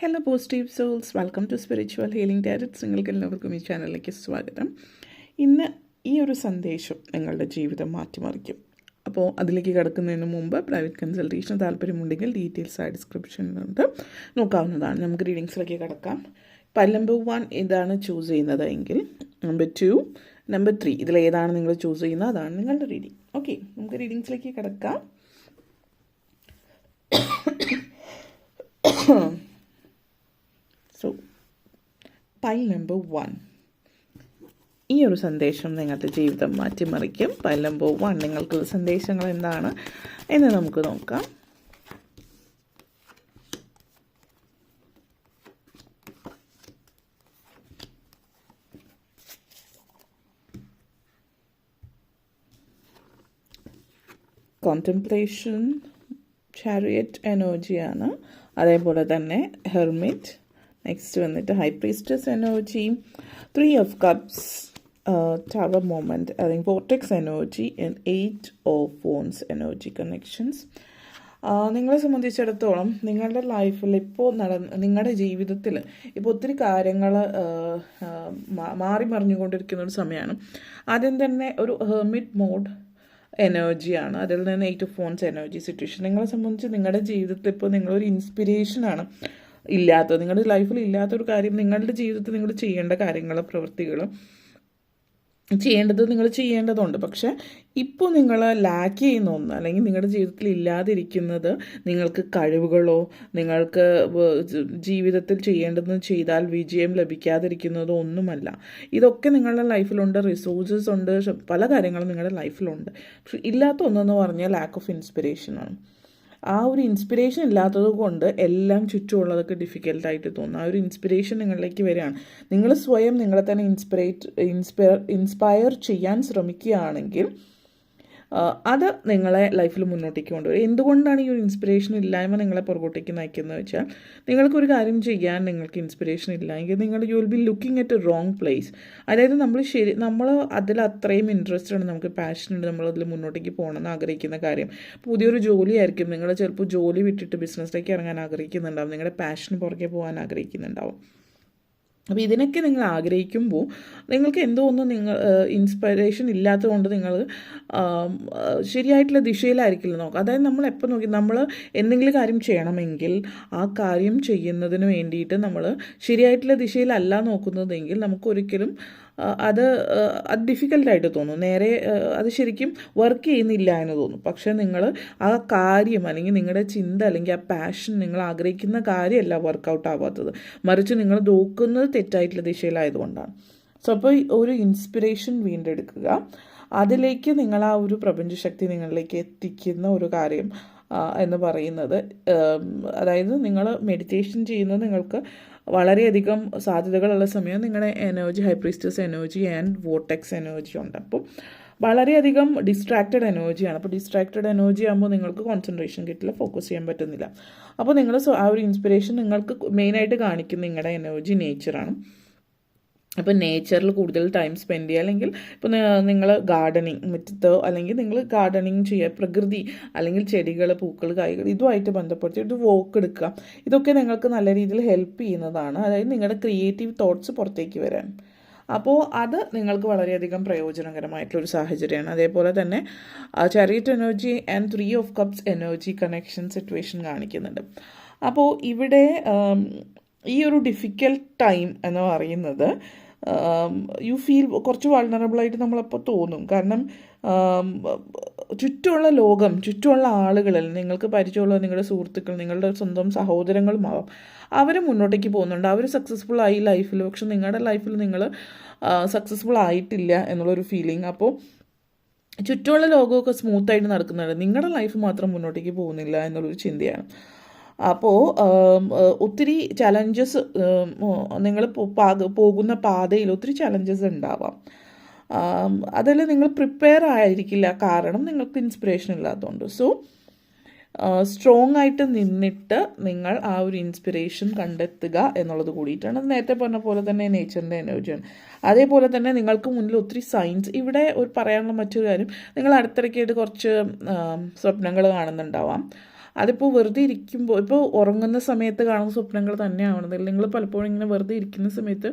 Hello positive souls, welcome to spiritual healing tarots. നിങ്ങൾക്ക് എല്ലാവർക്കും ഈ ചാനലിലേക്ക് സ്വാഗതം. ഇന്ന് ഈ ഒരു സന്ദേശം നിങ്ങളുടെ ജീവിതം മാറ്റിമറിക്കും. അപ്പോൾ അതിലേക്ക് കിടക്കുന്നതിന് മുമ്പ് പ്രൈവറ്റ് കൺസൾട്ടേഷൻ താല്പര്യമുണ്ടെങ്കിൽ ഡീറ്റെയിൽസ് ആ ഡിസ്ക്രിപ്ഷനിലുണ്ട്, നോക്കാവുന്നതാണ്. നമുക്ക് റീഡിങ്സിലേക്ക് കിടക്കാം. ഇപ്പോൾ നമ്പർ 1 ഇതാണ് ചൂസ് ചെയ്യുന്നത് എങ്കിൽ നമ്പർ 2, നമ്പർ 3 ഇതിലേതാണ് നിങ്ങൾ ചൂസ് ചെയ്യുന്നത് അതാണ് നിങ്ങളുടെ റീഡിങ്. ഓക്കെ, നമുക്ക് റീഡിങ്സിലേക്ക് കിടക്കാം. സോ പൈൽ നമ്പർ 1, ഈ ഒരു സന്ദേശം നിങ്ങളുടെ ജീവിതം മാറ്റിമറിക്കും. പൈൽ നമ്പർ 1 നിങ്ങൾക്ക് സന്ദേശങ്ങൾ എന്താണ് എന്ന് നമുക്ക് നോക്കാം. കോൺടെംപ്ലേഷൻ, ചാരിയറ്റ് എനർജിയാണ്. അതേപോലെ തന്നെ ഹെർമിറ്റ്, നെക്സ്റ്റ് വന്നിട്ട് high priestess energy, 3 of cups, tower moment, അല്ലെങ്കിൽ vortex energy and 8 of wands energy connections. നിങ്ങളെ സംബന്ധിച്ചിടത്തോളം നിങ്ങളുടെ ലൈഫിൽ ഇപ്പോൾ നിങ്ങളുടെ ജീവിതത്തിൽ ഇപ്പോൾ ഒത്തിരി കാര്യങ്ങൾ മാറി മറിഞ്ഞുകൊണ്ടിരിക്കുന്ന ഒരു സമയമാണ്. ആദ്യം തന്നെ ഒരു ഹെർമിറ്റ് മോഡ് എനർജിയാണ്, അതിൽ നിന്ന് 8 ഓഫ് വോൺസ് എനർജി സിറ്റുവേഷൻ. നിങ്ങളെ സംബന്ധിച്ച് നിങ്ങളുടെ ജീവിതത്തിൽ ഇപ്പോൾ നിങ്ങളൊരു ഇൻസ്പിരേഷനാണ് ഇല്ലാത്തത്. നിങ്ങളുടെ ലൈഫിൽ ഇല്ലാത്തൊരു കാര്യം നിങ്ങളുടെ ജീവിതത്തിൽ നിങ്ങൾ ചെയ്യേണ്ട കാര്യങ്ങൾ, പ്രവൃത്തികൾ നിങ്ങൾ ചെയ്യേണ്ടതുണ്ട്. പക്ഷേ ഇപ്പോൾ നിങ്ങൾ ലാക്ക് ചെയ്യുന്ന ഒന്ന്, അല്ലെങ്കിൽ നിങ്ങളുടെ ജീവിതത്തിൽ ഇല്ലാതിരിക്കുന്നത് നിങ്ങൾക്ക് കഴിവുകളോ, നിങ്ങൾക്ക് ജീവിതത്തിൽ ചെയ്യേണ്ടതെന്ന് ചെയ്താൽ വിജയം ലഭിക്കാതിരിക്കുന്നതോ ഒന്നുമല്ല. ഇതൊക്കെ നിങ്ങളുടെ ലൈഫിലുണ്ട്, റിസോഴ്സസ് ഉണ്ട്, പല കാര്യങ്ങളും നിങ്ങളുടെ ലൈഫിലുണ്ട്. പക്ഷെ ഇല്ലാത്ത ഒന്നെന്ന് പറഞ്ഞാൽ ലാക്ക് ഓഫ് ഇൻസ്പിരേഷനാണ്. ആ ഒരു ഇൻസ്പിരേഷൻ ഇല്ലാത്തത് കൊണ്ട് എല്ലാം ചുറ്റുമുള്ളതൊക്കെ ഡിഫിക്കൽട്ടായിട്ട് തോന്നും. ആ ഒരു ഇൻസ്പിരേഷൻ നിങ്ങളിലേക്ക് വരികയാണ്. നിങ്ങൾ സ്വയം നിങ്ങളെ തന്നെ ഇൻസ്പയർ ചെയ്യാൻ ശ്രമിക്കുകയാണെങ്കിൽ അത് നിങ്ങളെ ലൈഫിൽ മുന്നോട്ടേക്ക് കൊണ്ടുവരും. എന്തുകൊണ്ടാണ് ഈ ഒരു ഇൻസ്പിരേഷൻ ഇല്ലായ്മ നിങ്ങളെ പുറകോട്ടേക്ക് നയിക്കുന്നത് വെച്ചാൽ, നിങ്ങൾക്കൊരു കാര്യം ചെയ്യാൻ നിങ്ങൾക്ക് ഇൻസ്പിരേഷൻ ഇല്ലെങ്കിൽ you will be looking at A wrong place. അതായത് നമ്മൾ അതിൽ അത്രയും ഇൻട്രസ്റ്റഡ് ആണ്, നമുക്ക് പാഷനുണ്ട്, നമ്മളതിൽ മുന്നോട്ടേക്ക് പോകണമെന്ന് ആഗ്രഹിക്കുന്ന കാര്യം. പുതിയൊരു ജോലിയായിരിക്കും, നിങ്ങൾ ചിലപ്പോൾ ജോലി വിട്ടിട്ട് ബിസിനസ്സിലേക്ക് ഇറങ്ങാൻ ആഗ്രഹിക്കുന്നുണ്ടാവും, നിങ്ങളുടെ പാഷന് പുറകെ പോകാൻ ആഗ്രഹിക്കുന്നുണ്ടാവും. അപ്പോൾ ഇതിനൊക്കെ നിങ്ങൾ ആഗ്രഹിക്കുമ്പോൾ നിങ്ങൾക്ക് എന്തോ ഒന്നും ഇൻസ്പിറേഷൻ ഇല്ലാത്തത് കൊണ്ട് നിങ്ങൾ ശരിയായിട്ടുള്ള ദിശയിലായിരിക്കില്ല നോക്കുക. അതായത് നമ്മൾ എപ്പോൾ നോക്കി നമ്മൾ എന്തെങ്കിലും കാര്യം ചെയ്യണമെങ്കിൽ ആ കാര്യം ചെയ്യുന്നതിന് വേണ്ടിയിട്ട് നമ്മൾ ശരിയായിട്ടുള്ള ദിശയിലല്ല നോക്കുന്നതെങ്കിൽ നമുക്കൊരിക്കലും അത് ഡിഫിക്കൽട്ടായിട്ട് തോന്നും. നേരെ അത് ശരിക്കും വർക്ക് ചെയ്യുന്നില്ല എന്ന് തോന്നും. പക്ഷേ നിങ്ങൾ ആ കാര്യം, അല്ലെങ്കിൽ നിങ്ങളുടെ ചിന്ത, അല്ലെങ്കിൽ ആ പാഷൻ, നിങ്ങൾ ആഗ്രഹിക്കുന്ന കാര്യമല്ല വർക്കൗട്ട് ആവാത്തത്, മറിച്ച് നിങ്ങൾ നോക്കുന്നത് തെറ്റായിട്ടുള്ള ദിശയിലായതുകൊണ്ടാണ്. സോ അപ്പോൾ ഒരു ഇൻസ്പിരേഷൻ വീണ്ടെടുക്കുക, അതിലേക്ക് നിങ്ങൾ ആ ഒരു പ്രപഞ്ചശക്തി നിങ്ങളിലേക്ക് എത്തിക്കുന്ന ഒരു കാര്യം എന്ന് പറയുന്നത്, അതായത് നിങ്ങൾ മെഡിറ്റേഷൻ ചെയ്യുന്നത് നിങ്ങൾക്ക് വളരെയധികം സാധ്യതകളുള്ള സമയം നിങ്ങളുടെ energy high priestess energy and vortex energy ഉണ്ട്. അപ്പോൾ വളരെയധികം ഡിസ്ട്രാക്റ്റഡ് എനർജിയാണ്. അപ്പോൾ ഡിസ്ട്രാക്റ്റഡ് എനർജി ആകുമ്പോൾ നിങ്ങൾക്ക് കോൺസെൻട്രേഷൻ കിട്ടില്ല, ഫോക്കസ് ചെയ്യാൻ പറ്റുന്നില്ല. അപ്പോൾ നിങ്ങൾ ആ ഒരു ഇൻസ്പിരേഷൻ നിങ്ങൾക്ക് മെയിനായിട്ട് കാണിക്കുന്ന നിങ്ങളുടെ എനർജി നേച്ചറാണ്. അപ്പോൾ നേച്ചറിൽ കൂടുതൽ ടൈം സ്പെൻഡ് ചെയ്യുക, അല്ലെങ്കിൽ ഇപ്പോൾ നിങ്ങൾ ഗാർഡനിങ്, മുറ്റത്തോ അല്ലെങ്കിൽ നിങ്ങൾ ഗാർഡനിങ് ചെയ്യുക, പ്രകൃതി അല്ലെങ്കിൽ ചെടികൾ, പൂക്കൾ, കായ്കൾ ഇതുമായിട്ട് ബന്ധപ്പെടുത്തി ഒരു വോക്ക് എടുക്കുക. ഇതൊക്കെ നിങ്ങൾക്ക് നല്ല രീതിയിൽ ഹെൽപ്പ് ചെയ്യുന്നതാണ്. അതായത് നിങ്ങളുടെ ക്രിയേറ്റീവ് തോട്ട്സ് പുറത്തേക്ക് വരാൻ. അപ്പോൾ അത് നിങ്ങൾക്ക് വളരെയധികം പ്രയോജനകരമായിട്ടുള്ളൊരു സാഹചര്യമാണ്. അതേപോലെ തന്നെ chariot energy and 3 of cups energy connection situation കാണിക്കുന്നുണ്ട്. അപ്പോൾ ഇവിടെ ഈ ഒരു ഡിഫിക്കൽട്ട് ടൈം എന്ന് പറയുന്നത് യു ഫീൽ കുറച്ച് വൾണറബിളായിട്ട് നമ്മളപ്പോൾ തോന്നും. കാരണം ചുറ്റുമുള്ള ലോകം, ചുറ്റുമുള്ള ആളുകളിൽ നിങ്ങൾക്ക് പരിചയമുള്ള നിങ്ങളുടെ സുഹൃത്തുക്കൾ, നിങ്ങളുടെ സ്വന്തം സഹോദരങ്ങളുമാവാം, അവർ മുന്നോട്ടേക്ക് പോകുന്നുണ്ട്, അവർ സക്സസ്ഫുൾ ആയി ലൈഫിൽ. പക്ഷെ നിങ്ങളുടെ ലൈഫിൽ നിങ്ങൾ സക്സസ്ഫുൾ ആയിട്ടില്ല എന്നുള്ളൊരു ഫീലിംഗ്. അപ്പോൾ ചുറ്റുമുള്ള ലോകമൊക്കെ സ്മൂത്തായിട്ട് നടക്കുന്നുണ്ട്, നിങ്ങളുടെ ലൈഫ് മാത്രം മുന്നോട്ടേക്ക് പോകുന്നില്ല എന്നുള്ളൊരു ചിന്തയാണ്. അപ്പോൾ ഒത്തിരി ചലഞ്ചസ്, നിങ്ങൾ പോകുന്ന പാതയിൽ ഒത്തിരി ചലഞ്ചസ് ഉണ്ടാവാം. അതിൽ നിങ്ങൾ പ്രിപ്പയർ ആയിരിക്കില്ല, കാരണം നിങ്ങൾക്ക് ഇൻസ്പിറേഷൻ ഇല്ലാത്തതുകൊണ്ട്. സോ സ്ട്രോങ് ആയിട്ട് നിന്നിട്ട് നിങ്ങൾ ആ ഒരു ഇൻസ്പിറേഷൻ കണ്ടെത്തുക എന്നുള്ളത് കൂടിയിട്ടാണ്. അത് നേരത്തെ പറഞ്ഞ പോലെ തന്നെ നേച്ചറിൻ്റെ എനർജിയാണ്. അതേപോലെ തന്നെ നിങ്ങൾക്ക് മുന്നിൽ ഒത്തിരി സയൻസ്. ഇവിടെ ഒരു പറയാനുള്ള മറ്റൊരു കാര്യം, നിങ്ങൾ അടുത്തിടയ്ക്കായിട്ട് കുറച്ച് സ്വപ്നങ്ങൾ കാണുന്നുണ്ടാവാം. അതിപ്പോൾ വെറുതെ ഇരിക്കുമ്പോൾ, ഇപ്പോൾ ഉറങ്ങുന്ന സമയത്ത് കാണുന്ന സ്വപ്നങ്ങൾ തന്നെ ആവണമെന്നില്ല. നിങ്ങൾ പലപ്പോഴും ഇങ്ങനെ വെറുതെ ഇരിക്കുന്ന സമയത്ത്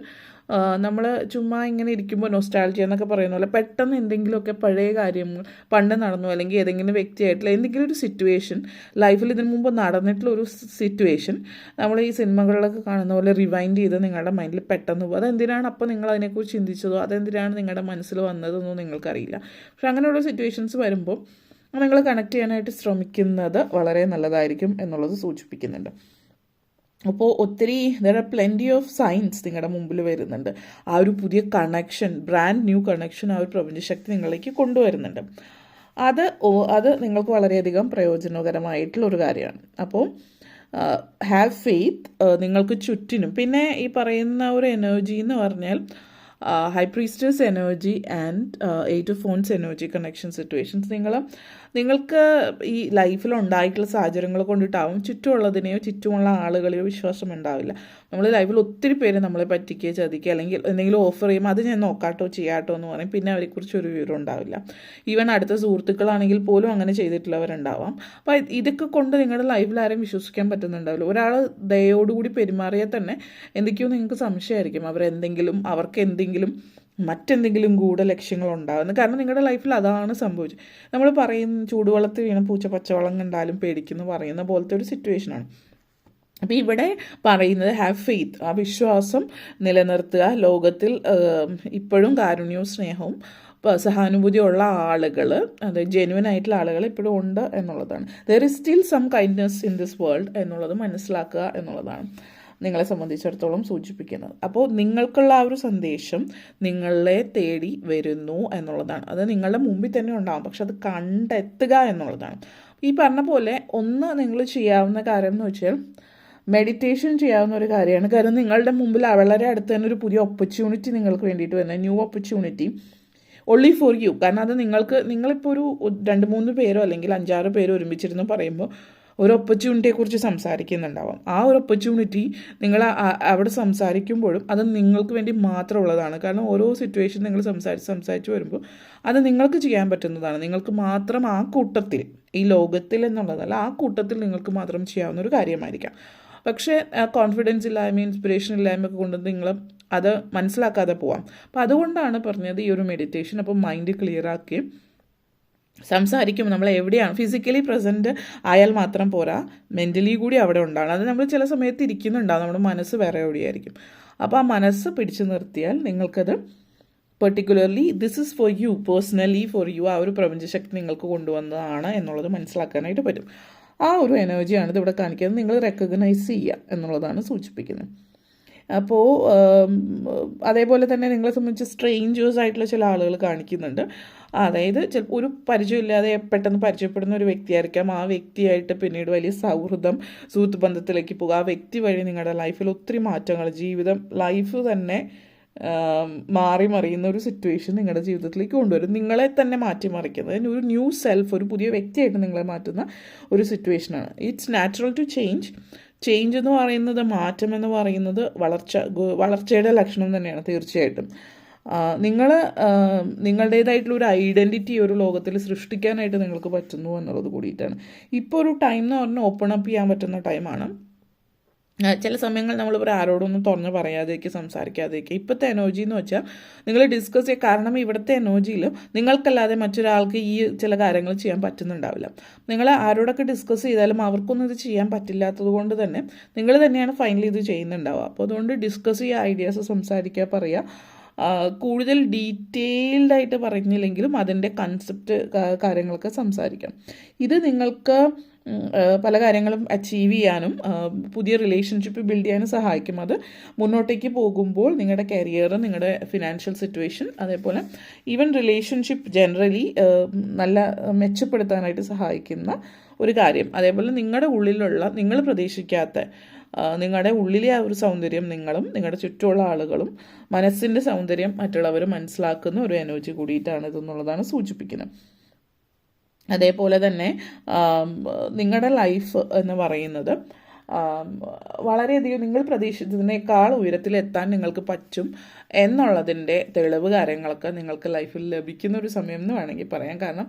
നമ്മൾ ചുമ്മാ ഇങ്ങനെ ഇരിക്കുമ്പോൾ നൊസ്റ്റാൾജിയ എന്നൊക്കെ പറയുന്ന പോലെ പെട്ടെന്ന് എന്തെങ്കിലുമൊക്കെ പഴയ കാര്യങ്ങൾ പണ്ട് നടന്നു, അല്ലെങ്കിൽ ഏതെങ്കിലും വ്യക്തിയായിട്ടുള്ള എന്തെങ്കിലും ഒരു സിറ്റുവേഷൻ ലൈഫിൽ ഇതിനു മുമ്പ് നടന്നിട്ടുള്ള ഒരു സിറ്റുവേഷൻ നമ്മൾ ഈ സിനിമകളിലൊക്കെ കാണുന്ന പോലെ റിവൈൻഡ് ചെയ്ത് നിങ്ങളുടെ മൈൻഡിൽ പെട്ടെന്ന് പോകും. അതെന്തിനാണ് അപ്പോൾ നിങ്ങൾ അതിനെക്കുറിച്ച് ചിന്തിച്ചതോ അതെന്തിനാണ് നിങ്ങളുടെ മനസ്സിൽ വന്നതെന്നോ നിങ്ങൾക്കറിയില്ല. പക്ഷെ അങ്ങനെയുള്ള സിറ്റുവേഷൻസ് വരുമ്പോൾ നിങ്ങൾ കണക്ട് ചെയ്യാനായിട്ട് ശ്രമിക്കുന്നത് വളരെ നല്ലതായിരിക്കും എന്നുള്ളത് സൂചിപ്പിക്കുന്നുണ്ട്. അപ്പോൾ ഒത്തിരി there are plenty of signs നിങ്ങളുടെ മുമ്പിൽ വരുന്നുണ്ട്. ആ ഒരു പുതിയ കണക്ഷൻ, ബ്രാൻഡ് ന്യൂ കണക്ഷൻ ആ ഒരു പ്രപഞ്ചശക്തി നിങ്ങളിലേക്ക് കൊണ്ടുവരുന്നുണ്ട്. അത് നിങ്ങൾക്ക് വളരെയധികം പ്രയോജനകരമായിട്ടുള്ളൊരു കാര്യമാണ്. അപ്പോൾ ഹാവ് ഫെയ്ത്ത്. നിങ്ങൾക്ക് ചുറ്റിനും പിന്നെ ഈ പറയുന്ന ഒരു എനർജി എന്ന് പറഞ്ഞാൽ high priestess energy and 8 of phones energy connection situations നിങ്ങൾക്ക് ഈ ലൈഫിൽ ഉണ്ടായിട്ടുള്ള സാഹചര്യങ്ങൾ കൊണ്ടിട്ടാവും ചുറ്റുമുള്ളതിനെയോ ചുറ്റുമുള്ള ആളുകളെയോ വിശ്വാസം ഉണ്ടാവില്ല. നമ്മൾ ലൈഫിൽ ഒത്തിരി പേര് നമ്മളെ പറ്റിക്കുകയോ ചതിക്കുക അല്ലെങ്കിൽ എന്തെങ്കിലും ഓഫർ ചെയ്യുമ്പോൾ അത് ഞാൻ നോക്കാട്ടോ ചെയ്യാട്ടോ എന്ന് പറയും. പിന്നെ അവരെക്കുറിച്ച് ഒരു വിവരം ഉണ്ടാവില്ല. ഈവൻ അടുത്ത സുഹൃത്തുക്കളാണെങ്കിൽ പോലും അങ്ങനെ ചെയ്തിട്ടുള്ളവരുണ്ടാവാം. അപ്പോൾ ഇതൊക്കെ കൊണ്ട് നിങ്ങളുടെ ലൈഫിൽ ആരെയും വിശ്വസിക്കാൻ പറ്റുന്നുണ്ടാവില്ല. ഒരാൾ ദയോടുകൂടി പെരുമാറിയാൽ തന്നെ എന്തൊക്കെയോ നിങ്ങൾക്ക് സംശയമായിരിക്കും അവർക്ക് എന്തെങ്കിലും മറ്റെന്തെങ്കിലും ഗൂഢലക്ഷ്യങ്ങളുണ്ടാകുന്നത്. കാരണം നിങ്ങളുടെ ലൈഫിൽ അതാണ് സംഭവിച്ചത്. നമ്മൾ പറയും ചൂടുവെള്ളത്തിൽ വീണ പൂച്ച പച്ചവെള്ളം കണ്ടാലും പേടിക്കുന്നു പറയുന്ന പോലത്തെ ഒരു സിറ്റുവേഷനാണ്. അപ്പോൾ ഇവിടെ പറയുന്നത് ഹാവ് ഫെയ്ത്ത്, ആ വിശ്വാസം നിലനിർത്തുക. ലോകത്തിൽ ഇപ്പോഴും കാരുണ്യവും സ്നേഹവും സഹാനുഭൂതിയുള്ള ആളുകൾ, അത് ജെന്യുവൻ ആയിട്ടുള്ള ആളുകൾ ഇപ്പോഴും ഉണ്ട് എന്നുള്ളതാണ്. There is still some kindness in this world എന്നുള്ളത് മനസ്സിലാക്കുക എന്നുള്ളതാണ് നിങ്ങളെ സംബന്ധിച്ചിടത്തോളം സൂചിപ്പിക്കുന്നത്. അപ്പോൾ നിങ്ങൾക്കുള്ള ആ ഒരു സന്ദേശം നിങ്ങളെ തേടി വരുന്നു എന്നുള്ളതാണ്. അത് നിങ്ങളുടെ മുമ്പിൽ തന്നെ ഉണ്ടാകും, പക്ഷെ അത് കണ്ടെത്തുക എന്നുള്ളതാണ്. ഈ പറഞ്ഞ പോലെ ഒന്ന് നിങ്ങൾ ചെയ്യാവുന്ന കാര്യം എന്ന് വെച്ചാൽ മെഡിറ്റേഷൻ ചെയ്യാവുന്ന ഒരു കാര്യമാണ്. കാരണം നിങ്ങളുടെ മുമ്പിൽ വളരെ അടുത്ത് തന്നെ ഒരു പുതിയ ഓപ്പർച്യൂണിറ്റി നിങ്ങൾക്ക് വേണ്ടിയിട്ട് വരുന്നത്, new opportunity only for you. കാരണം അത് നിങ്ങളിപ്പോൾ ഒരു 2-3 പേരോ അല്ലെങ്കിൽ 5-6 പേരോ ഒരുമിച്ചിരുന്ന് പറയുമ്പോൾ ഒരു ഓപ്പർച്യൂണിറ്റിയെക്കുറിച്ച് സംസാരിക്കുന്നുണ്ടാവാം. ആ ഒരു ഓപ്പർച്യൂണിറ്റി നിങ്ങൾ അവിടെ സംസാരിക്കുമ്പോഴും അത് നിങ്ങൾക്ക് വേണ്ടി മാത്രമുള്ളതാണ്. കാരണം ഓരോ സിറ്റുവേഷൻ നിങ്ങൾ സംസാരിച്ച് വരുമ്പോൾ അത് നിങ്ങൾക്ക് ചെയ്യാൻ പറ്റുന്നതാണ്. നിങ്ങൾക്ക് മാത്രം ആ കൂട്ടത്തിൽ, ഈ ലോകത്തിൽ എന്നുള്ളതല്ല, ആ കൂട്ടത്തിൽ നിങ്ങൾക്ക് മാത്രം ചെയ്യാവുന്ന ഒരു കാര്യമായിരിക്കാം. പക്ഷേ കോൺഫിഡൻസ് ഇല്ലായ്മ, ഇൻസ്പിറേഷൻ ഇല്ലായ്മയൊക്കെ കൊണ്ട് നിങ്ങൾ അത് മനസ്സിലാക്കാതെ പോവാം. അപ്പോൾ അതുകൊണ്ടാണ് പറഞ്ഞത് ഈ ഒരു മെഡിറ്റേഷൻ. അപ്പോൾ മൈൻഡ് ക്ലിയർ ആക്കി സംസാരിക്കുമ്പോൾ നമ്മൾ എവിടെയാണ് ഫിസിക്കലി പ്രസൻറ്റ് ആയാൽ മാത്രം പോരാ, മെൻ്റലി കൂടി അവിടെ ഉണ്ടാകണം. അത് നമ്മൾ ചില സമയത്ത് ഇരിക്കുന്നുണ്ടാവും, നമ്മുടെ മനസ്സ് വേറെ എവിടെയായിരിക്കും. അപ്പോൾ ആ മനസ്സ് പിടിച്ചു നിർത്തിയാൽ നിങ്ങൾക്കത് particularly this is for you, personally for you, ആ ഒരു പ്രപഞ്ചശക്തി നിങ്ങൾക്ക് കൊണ്ടുവന്നതാണ് എന്നുള്ളത് മനസ്സിലാക്കാനായിട്ട് പറ്റും. ആ ഒരു എനർജിയാണ് ഇതിവിടെ കാണിക്കുന്നത്. നിങ്ങൾ റെക്കഗ്നൈസ് ചെയ്യുക എന്നുള്ളതാണ് സൂചിപ്പിക്കുന്നത്. അപ്പോൾ അതേപോലെ തന്നെ നിങ്ങളെ സംബന്ധിച്ച് സ്ട്രേഞ്ചേഴ്സ് ആയിട്ടുള്ള ചില ആളുകൾ കാണിക്കുന്നുണ്ട്. അതായത് ചിലപ്പോൾ ഒരു പരിചയമില്ലാതെ പെട്ടെന്ന് പരിചയപ്പെടുന്ന ഒരു വ്യക്തിയായിരിക്കാം. ആ വ്യക്തിയായിട്ട് പിന്നീട് വലിയ സുഹൃത്ത് ബന്ധത്തിലേക്ക് പോകുക. ആ വ്യക്തി വഴി നിങ്ങളുടെ ലൈഫിൽ ഒത്തിരി മാറ്റങ്ങൾ, ലൈഫ് തന്നെ മറിയുന്ന ഒരു സിറ്റുവേഷൻ നിങ്ങളുടെ ജീവിതത്തിലേക്ക് കൊണ്ടുവരും. നിങ്ങളെ തന്നെ മാറ്റിമറിക്കുന്നത്, ഒരു ന്യൂ സെൽഫ്, ഒരു പുതിയ വ്യക്തിയായിട്ട് നിങ്ങളെ മാറ്റുന്ന ഒരു സിറ്റുവേഷനാണ്. ഇറ്റ്സ് നാച്ചുറൽ ടു ചേഞ്ച് എന്ന് പറയുന്നത്, മാറ്റം എന്ന് പറയുന്നത് വളർച്ചയുടെ ലക്ഷണം തന്നെയാണ് തീർച്ചയായിട്ടും. നിങ്ങൾ നിങ്ങളുടേതായിട്ടുള്ള ഒരു ഐഡൻറ്റിറ്റി ഒരു ലോകത്തിൽ സൃഷ്ടിക്കാനായിട്ട് നിങ്ങൾക്ക് പറ്റുന്നു എന്നുള്ളത് കൂടിയിട്ടാണ്. ഇപ്പോൾ ഒരു ടൈം എന്ന് പറഞ്ഞാൽ ഓപ്പൺ അപ്പ് ചെയ്യാൻ പറ്റുന്ന ടൈമാണ്. ചില സമയങ്ങൾ നമ്മളിപ്പോൾ ആരോടൊന്നും തുറന്ന് പറയാതെയൊക്കെ സംസാരിക്കാതെയൊക്കെ ഇപ്പോഴത്തെ എനർജി എന്ന് വെച്ചാൽ നിങ്ങൾ ഡിസ്കസ് ചെയ്യുക. കാരണം ഇവിടുത്തെ എനർജിയിൽ നിങ്ങൾക്കല്ലാതെ മറ്റൊരാൾക്ക് ഈ ചില കാര്യങ്ങൾ ചെയ്യാൻ പറ്റുന്നുണ്ടാവില്ല. നിങ്ങൾ ആരോടൊക്കെ ഡിസ്കസ് ചെയ്താലും അവർക്കൊന്നും ഇത് ചെയ്യാൻ പറ്റില്ലാത്തത് കൊണ്ട് തന്നെ നിങ്ങൾ തന്നെയാണ് ഫൈനലി ഇത് ചെയ്യുന്നുണ്ടാവുക. അപ്പോൾ അതുകൊണ്ട് ഡിസ്കസ് ചെയ്യുക, ഐഡിയാസ് സംസാരിക്കുക, പറയുക. കൂടുതൽ ഡീറ്റെയിൽഡായിട്ട് പറഞ്ഞില്ലെങ്കിലും അതിൻ്റെ കൺസെപ്റ്റ് കാര്യങ്ങളൊക്കെ സംസാരിക്കാം. ഇത് നിങ്ങൾക്ക് പല കാര്യങ്ങളും അച്ചീവ് ചെയ്യാനും പുതിയ റിലേഷൻഷിപ്പ് ബിൽഡ് ചെയ്യാനും സഹായിക്കും. അത് മുന്നോട്ടേക്ക് പോകുമ്പോൾ നിങ്ങളുടെ കരിയർ, നിങ്ങളുടെ ഫിനാൻഷ്യൽ സിറ്റുവേഷൻ, അതേപോലെ ഈവൻ റിലേഷൻഷിപ്പ് ജനറലി നല്ല മെച്ചപ്പെടുത്താനായിട്ട് സഹായിക്കുന്ന ഒരു കാര്യം. അതേപോലെ നിങ്ങളുടെ ഉള്ളിലുള്ള, നിങ്ങൾ പ്രതീക്ഷിക്കാത്ത നിങ്ങളുടെ ഉള്ളിലെ ആ ഒരു സൗന്ദര്യം നിങ്ങളും നിങ്ങളുടെ ചുറ്റുമുള്ള ആളുകളും മനസ്സിൻ്റെ സൗന്ദര്യം മറ്റുള്ളവർ മനസ്സിലാക്കുന്ന ഒരു എനർജി കൂടിയിട്ടാണ് ഇതെന്നുള്ളതാണ് സൂചിപ്പിക്കുന്നത്. അതേപോലെ തന്നെ നിങ്ങളുടെ ലൈഫ് എന്ന് പറയുന്നത് വളരെയധികം നിങ്ങൾ പ്രതീക്ഷിച്ചതിനേക്കാൾ ഉയരത്തിലെത്താൻ നിങ്ങൾക്ക് പറ്റും എന്നുള്ളതിൻ്റെ തെളിവ് കാര്യങ്ങളൊക്കെ നിങ്ങൾക്ക് ലൈഫിൽ ലഭിക്കുന്ന ഒരു സമയം എന്ന് വേണമെങ്കിൽ പറയാം. കാരണം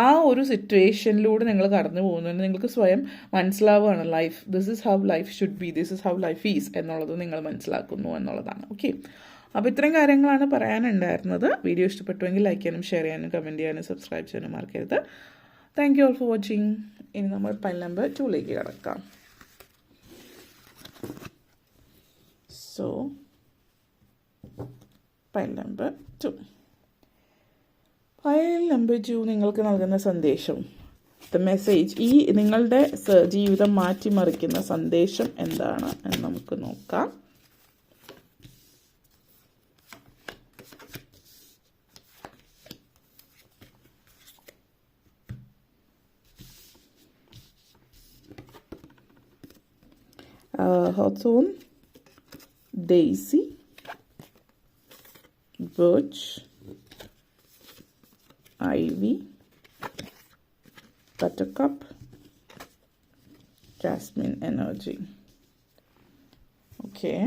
ആ ഒരു സിറ്റുവേഷനിലൂടെ നിങ്ങൾ കടന്നു പോകുന്നതിന് നിങ്ങൾക്ക് സ്വയം മനസ്സിലാവുകയാണ് this is how life should be, this is how life is എന്നുള്ളത് നിങ്ങൾ മനസ്സിലാക്കുന്നു എന്നുള്ളതാണ്. ഓക്കെ, അപ്പോൾ ഇത്രയും കാര്യങ്ങളാണ് പറയാനുണ്ടായിരുന്നത്. വീഡിയോ ഇഷ്ടപ്പെട്ടുവെങ്കിൽ ലൈക്ക് ചെയ്യാനും ഷെയർ ചെയ്യാനും കമൻറ്റ് ചെയ്യാനും സബ്സ്ക്രൈബ് ചെയ്യാനും മറക്കരുത്. Thank you all for watching. ഇനി നമ്മൾ പൈൽ നമ്പർ 2 കിടക്കാം. സോ പൈൽ നമ്പർ 2 നിങ്ങൾക്ക് നൽകുന്ന സന്ദേശം, ദ മെസ്സേജ്, ഈ നിങ്ങളുടെ ജീവിതം മാറ്റിമറിക്കുന്ന സന്ദേശം എന്താണ് എന്ന് നമുക്ക് നോക്കാം. Hawthorn, Daisy, Birch, Ivy, Buttercup, Jasmine energy. Okay.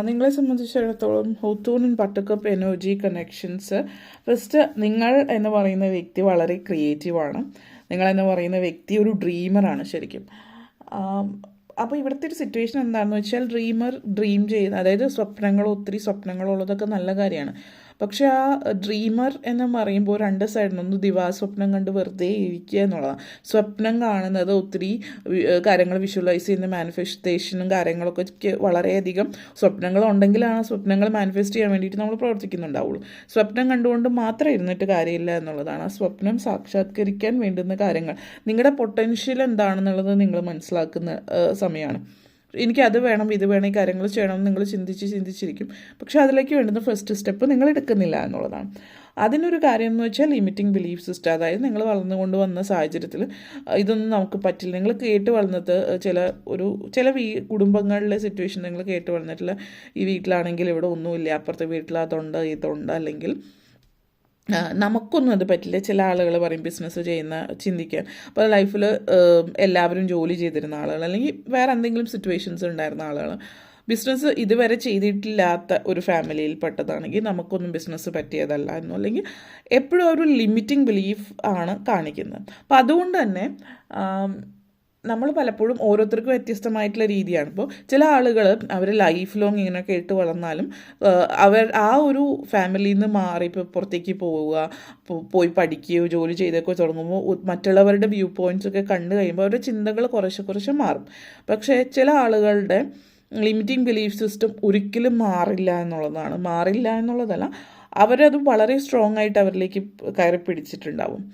നിങ്ങളെ സംബന്ധിച്ചിടത്തോളം hawthorn and buttercup energy connections, first നിങ്ങൾ എന്ന് പറയുന്ന വ്യക്തി വളരെ ക്രിയേറ്റീവാണ്. നിങ്ങളെന്ന് പറയുന്ന വ്യക്തി ഒരു ഡ്രീമറാണ് ശരിക്കും. അപ്പോൾ ഇവിടുത്തെ ഒരു സിറ്റുവേഷൻ എന്താണെന്ന് വെച്ചാൽ ഡ്രീം ചെയ്യുന്ന, അതായത് ഒത്തിരി സ്വപ്നങ്ങളുള്ളതൊക്കെ നല്ല കാര്യമാണ്. പക്ഷെ ആ ഡ്രീമർ എന്ന് പറയുമ്പോൾ രണ്ട് സൈഡിൽ നിന്ന് ദിവാസ്വപ്നം കണ്ട് വെറുതെ ഇരിക്കുക എന്നുള്ളതാണ്. സ്വപ്നം കാണുന്നത് ഒത്തിരി കാര്യങ്ങൾ വിഷ്വലൈസ് ചെയ്യുന്ന മാനിഫെസ്റ്റേഷനും കാര്യങ്ങളൊക്കെ വളരെയധികം സ്വപ്നങ്ങളുണ്ടെങ്കിലാണ് സ്വപ്നങ്ങൾ മാനിഫെസ്റ്റ് ചെയ്യാൻ വേണ്ടിയിട്ട് നമ്മൾ പ്രവർത്തിക്കുന്നുണ്ടാവുള്ളൂ. സ്വപ്നം കണ്ടുകൊണ്ട് മാത്രം ഇരുന്നിട്ട് കാര്യമില്ല എന്നുള്ളതാണ്. ആ സ്വപ്നം സാക്ഷാത്കരിക്കാൻ വേണ്ടുന്ന കാര്യങ്ങൾ, നിങ്ങളുടെ പൊട്ടൻഷ്യൽ എന്താണെന്നുള്ളത് നിങ്ങൾ മനസ്സിലാക്കുന്ന സമയമാണ്. എനിക്കത് വേണം, ഇത് വേണം, ഈ കാര്യങ്ങൾ ചെയ്യണം എന്ന് നിങ്ങൾ ചിന്തിച്ചിരിക്കും. പക്ഷെ അതിലേക്ക് വേണ്ടുന്ന ഫസ്റ്റ് സ്റ്റെപ്പ് നിങ്ങൾ എടുക്കുന്നില്ല എന്നുള്ളതാണ്. അതിനൊരു കാര്യം എന്ന് വെച്ചാൽ ലിമിറ്റിംഗ് ബിലീഫ് സിസ്റ്റം. അതായത് നിങ്ങൾ വളർന്നുകൊണ്ട് വന്ന സാഹചര്യത്തിൽ ഇതൊന്നും നമുക്ക് പറ്റില്ല. നിങ്ങൾ കേട്ട് വളർന്നത് ചില കുടുംബങ്ങളിലെ സിറ്റുവേഷൻ നിങ്ങൾ കേട്ട് വളർന്നിട്ടില്ല. ഈ വീട്ടിലാണെങ്കിൽ ഇവിടെ ഒന്നുമില്ല, അപ്പുറത്തെ വീട്ടിൽ അതുണ്ട് ഇതുണ്ട്, അല്ലെങ്കിൽ നമുക്കൊന്നും അത് പറ്റില്ല. ചില ആളുകൾ പറയും ബിസിനസ് ചിന്തിക്കാൻ. അപ്പോൾ ലൈഫിൽ എല്ലാവരും ജോലി ചെയ്തിരുന്ന ആളുകൾ, അല്ലെങ്കിൽ വേറെ എന്തെങ്കിലും സിറ്റുവേഷൻസ് ഉണ്ടായിരുന്ന ആളുകൾ, ബിസിനസ് ഇതുവരെ ചെയ്തിട്ടില്ലാത്ത ഒരു ഫാമിലിയിൽ പെട്ടതാണെങ്കിൽ നമുക്കൊന്നും ബിസിനസ് പറ്റിയതല്ല എന്നോ, അല്ലെങ്കിൽ എപ്പോഴും ഒരു ലിമിറ്റിംഗ് ബിലീഫ് ആണ് കാണിക്കുന്നത്. അപ്പോൾ അതുകൊണ്ട് തന്നെ നമ്മൾ പലപ്പോഴും ഓരോരുത്തർക്കും വ്യത്യസ്തമായിട്ടുള്ള രീതിയാണ്. ഇപ്പോൾ ചില ആളുകൾ അവർ ലൈഫ് ലോങ് ഇങ്ങനെ കേട്ട് വളർന്നാലും അവർ ആ ഒരു ഫാമിലിയിൽ നിന്ന് മാറി ഇപ്പോൾ പുറത്തേക്ക് പോയി പഠിക്കുകയോ ജോലി ചെയ്തൊക്കെ തുടങ്ങുമ്പോൾ മറ്റുള്ളവരുടെ വ്യൂ പോയിൻറ്റ്സ് ഒക്കെ കണ്ടു കഴിയുമ്പോൾ അവരുടെ ചിന്തകൾ കുറച്ച് മാറും. പക്ഷേ ചില ആളുകളുടെ ലിമിറ്റിംഗ് ബിലീഫ് സിസ്റ്റം ഒരിക്കലും മാറില്ല എന്നുള്ളതല്ല, അവരത് വളരെ സ്ട്രോങ് ആയിട്ട് അവരിലേക്ക് കയറി പിടിച്ചിട്ടുണ്ടാവും.